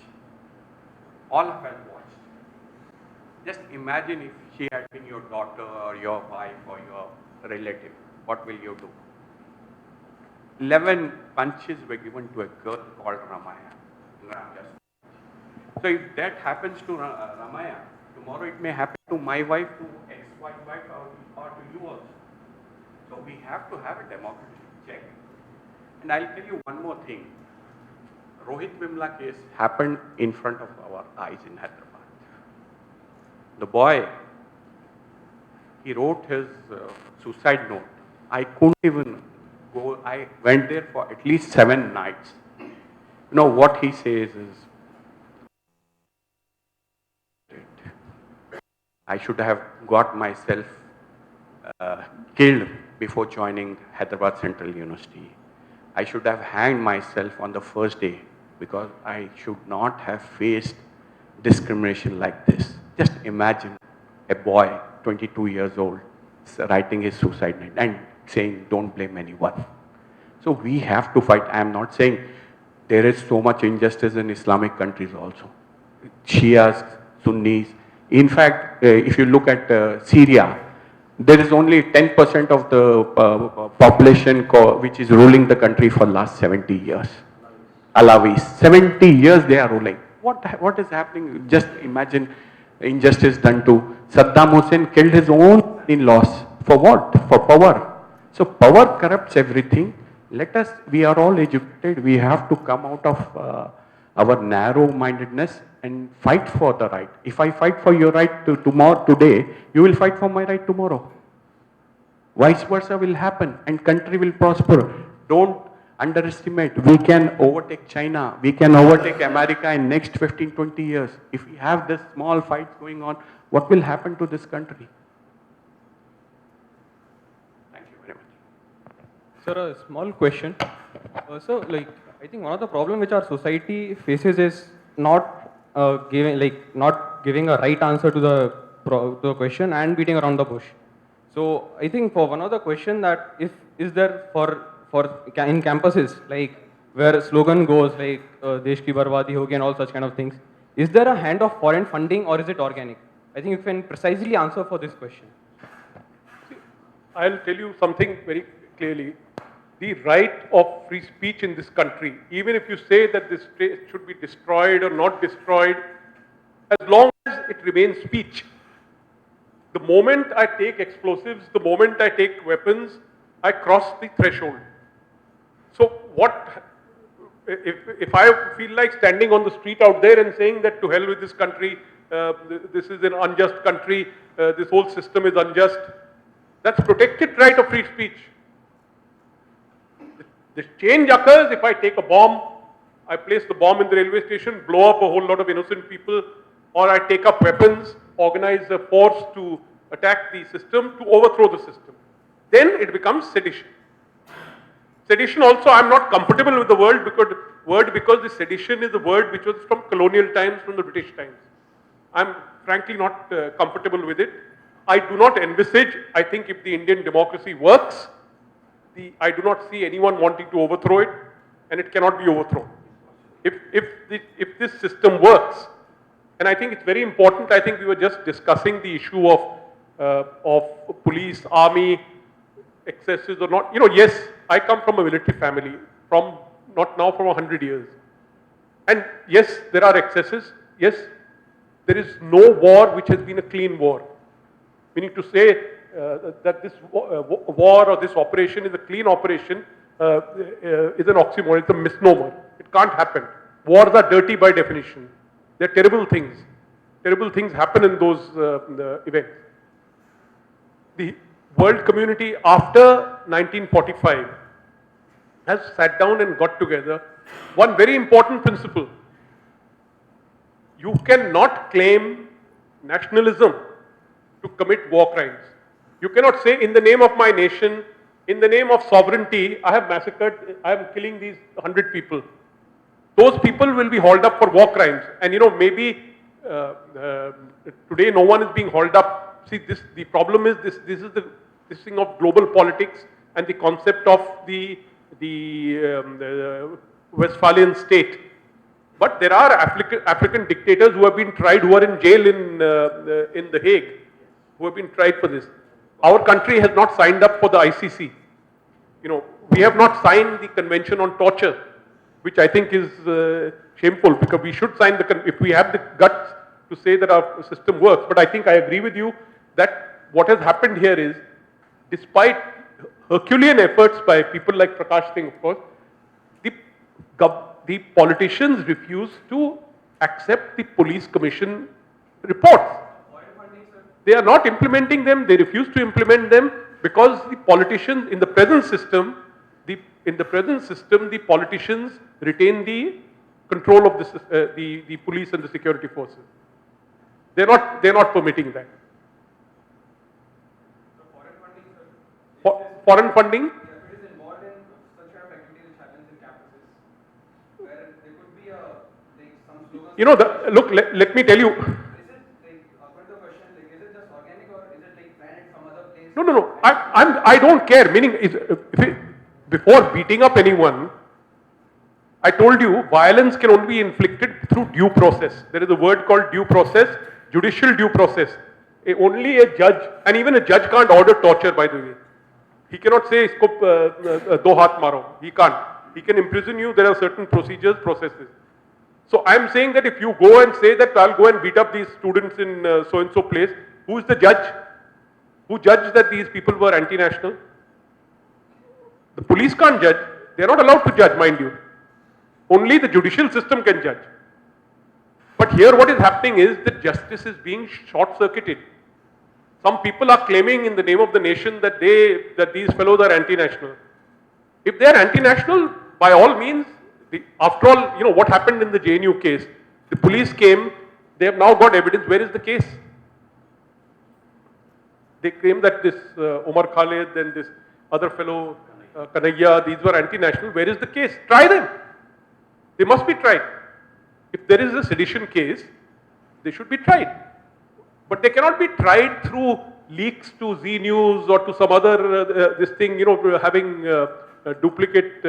All of us watched. Just imagine if she had been your daughter or your wife or your relative. What will you do? 11 punches were given to a girl called Ramaya in Ramjas College. So if that happens to Ramaya, tomorrow it may happen to my wife, to ex-wife, or to you also. So we have to have a democratic check. And I'll tell you one more thing. Rohit Vimla case happened in front of our eyes in Hyderabad. The boy, he wrote his suicide note. I couldn't even go. I went there for at least 7 nights. You know what he says is, I should have got myself killed before joining Hyderabad Central University. I should have hanged myself on the first day because I should not have faced discrimination like this. Just imagine a boy, 22 years old, writing his suicide note and saying, don't blame anyone. So we have to fight. I am not saying there is so much injustice in Islamic countries also. Shias, Sunnis. In fact, if you look at Syria, there is only 10% of the population which is ruling the country for last 70 years. Alawis, 70 years they are ruling. What is happening? Just imagine injustice done to Saddam Hussein, killed his own in-laws. For what? For power. So power corrupts everything. We are all educated. We have to come out of our narrow-mindedness and fight for the right. If I fight for your right today, you will fight for my right tomorrow. Vice versa will happen and country will prosper. Don't underestimate. We can overtake China. We can overtake America in next 15, 20 years. If we have this small fights going on, what will happen to this country? Thank you very much. Sir, a small question. So, I think one of the problems which our society faces is not giving a right answer to the question and beating around the bush. So I think for one of the question that is there for in campuses where slogan goes like Desh ki barbadi hogi and all such kind of things, is there a hand of foreign funding or is it organic? I think you can precisely answer for this question. I'll tell you something very clearly. The right of free speech in this country, even if you say that this state should be destroyed or not destroyed, as long as it remains speech. The moment I take explosives, the moment I take weapons, I cross the threshold. So what, if I feel like standing on the street out there and saying that to hell with this country, this is an unjust country, this whole system is unjust, that's protected right of free speech. The change occurs if I take a bomb, I place the bomb in the railway station, blow up a whole lot of innocent people, or I take up weapons, organize a force to attack the system, to overthrow the system. Then it becomes sedition. Sedition also, I'm not comfortable with the word because the sedition is a word which was from colonial times, from the British times. I'm frankly not comfortable with it. I do not envisage, I think if the Indian democracy works, I do not see anyone wanting to overthrow it, and it cannot be overthrown. If this system works, and I think it's very important, I think we were just discussing the issue of police, army, excesses or not. You know, yes, I come from a military family, from not now, from 100 years. And yes, there are excesses. Yes, there is no war which has been a clean war. Meaning to say that this war or this operation is a clean operation is an oxymoron, it's a misnomer. It can't happen. Wars are dirty by definition. They're terrible things. Terrible things happen in those events. The world community after 1945 has sat down and got together one very important principle. You cannot claim nationalism to commit war crimes. You cannot say, in the name of my nation, in the name of sovereignty, I have massacred, I am killing these 100 people. Those people will be hauled up for war crimes. And you know, maybe today no one is being hauled up. See, the problem is this is this thing of global politics and the concept of the Westphalian state. But there are African dictators who have been tried, who are in jail in The Hague, who have been tried for this. Our country has not signed up for the ICC. You know, we have not signed the Convention on Torture, which I think is shameful, because we should sign if we have the guts to say that our system works. But I think I agree with you that what has happened here is, despite Herculean efforts by people like Prakash Singh, of course, the politicians refuse to accept the police commission reports. They are not implementing them, they refuse to implement them because the politicians in the present system, the politicians retain the control of the police and the security forces. They're not permitting that. Foreign funding? You know, look, let me tell you. No. I don't care. Meaning, before beating up anyone, I told you, violence can only be inflicted through due process. There is a word called due process, judicial due process. Only a judge, and even a judge can't order torture, by the way. He cannot say, isko do haath maro. He can't. He can imprison you. There are certain procedures, processes. So I am saying that if you go and say that I'll go and beat up these students in so-and-so place, who is the judge? Who judged that these people were anti-national? The police can't judge. They are not allowed to judge, mind you. Only the judicial system can judge. But here what is happening is that justice is being short-circuited. Some people are claiming in the name of the nation that these fellows are anti-national. If they are anti-national, by all means, after all, you know what happened in the JNU case. The police came, they have now got evidence. Where is the case? They claim that this Omar Khalid and this other fellow, Kanhaiya, these were anti-national. Where is the case? Try them. They must be tried. If there is a sedition case, they should be tried. But they cannot be tried through leaks to Z News or to some other, this thing, you know, having duplicate,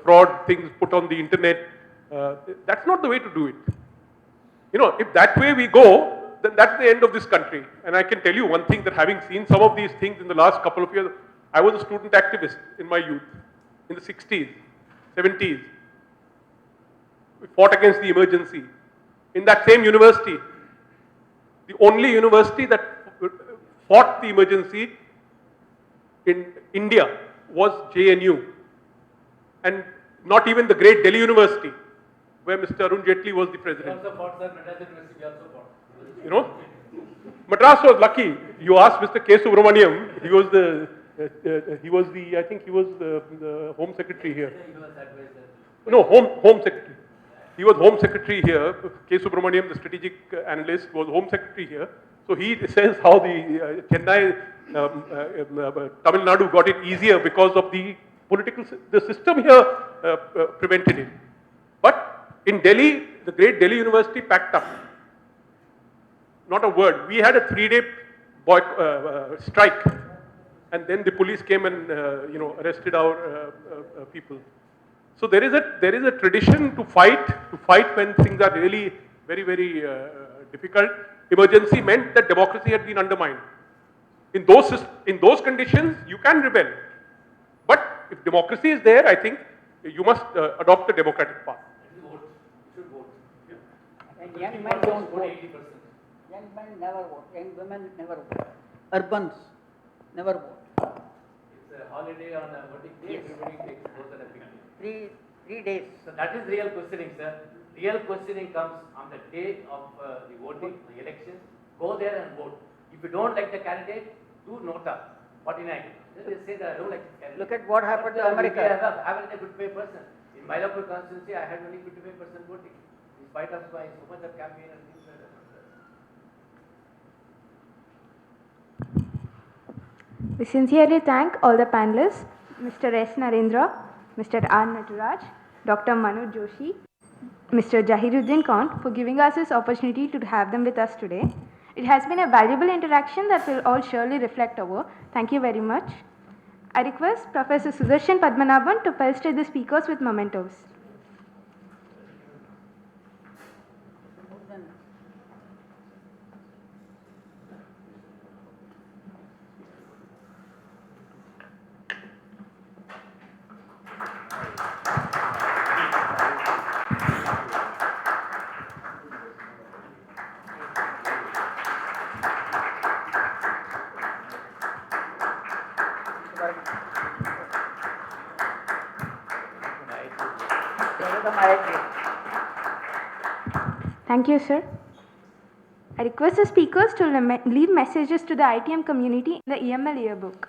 fraud things put on the internet. That's not the way to do it. You know, if that way we go, then that's the end of this country. And I can tell you one thing, that having seen some of these things in the last couple of years, I was a student activist in my youth, in the 60s, 70s. We fought against the emergency. In that same university, the only university that fought the emergency in India was JNU. And not even the great Delhi University, where Mr. Arun Jaitley was the president. Also fought, sir. Madras University also fought. You know, Madras was lucky. You asked Mr. K. Subramaniam, he was the, I think he was the Home Secretary here. No, Home Secretary. He was Home Secretary here. K. Subramaniam, the strategic analyst, was Home Secretary here. So he says how the Chennai, Tamil Nadu got it easier because of the the system here prevented it. But in Delhi, the great Delhi University packed up. Not a word. We had a 3-day strike, and then the police came and arrested our people. So there is a tradition to fight when things are really very difficult. Emergency meant that democracy had been undermined. In those conditions, you can rebel. But if democracy is there, I think you must adopt the democratic path. And young men don't vote. Young men never vote. Young women never vote. Urbans never vote. It's a holiday on a voting day, Yes. everybody takes vote and a picnic. Three days. So that is real questioning, sir. Real questioning comes on the day of the voting, the elections. Go there and vote. If you don't like the candidate, do nota. 49. They say that I don't like this candidate. Look at what happened to But, America. I have a good pay person. In my local constituency, I had only 55% voting. In spite of my so much of campaign and things like that. We sincerely thank all the panelists, Mr. S. Narendra, Mr. R. Natraj, Dr. Manoj Joshi, Mr. Zaheeruddin Khan for giving us this opportunity to have them with us today. It has been a valuable interaction that we'll all surely reflect over. Thank you very much. I request Professor Sudarshan Padmanabhan to illustrate the speakers with mementos. Thank you, sir. I request the speakers to leave messages to the ITM community in the EML yearbook.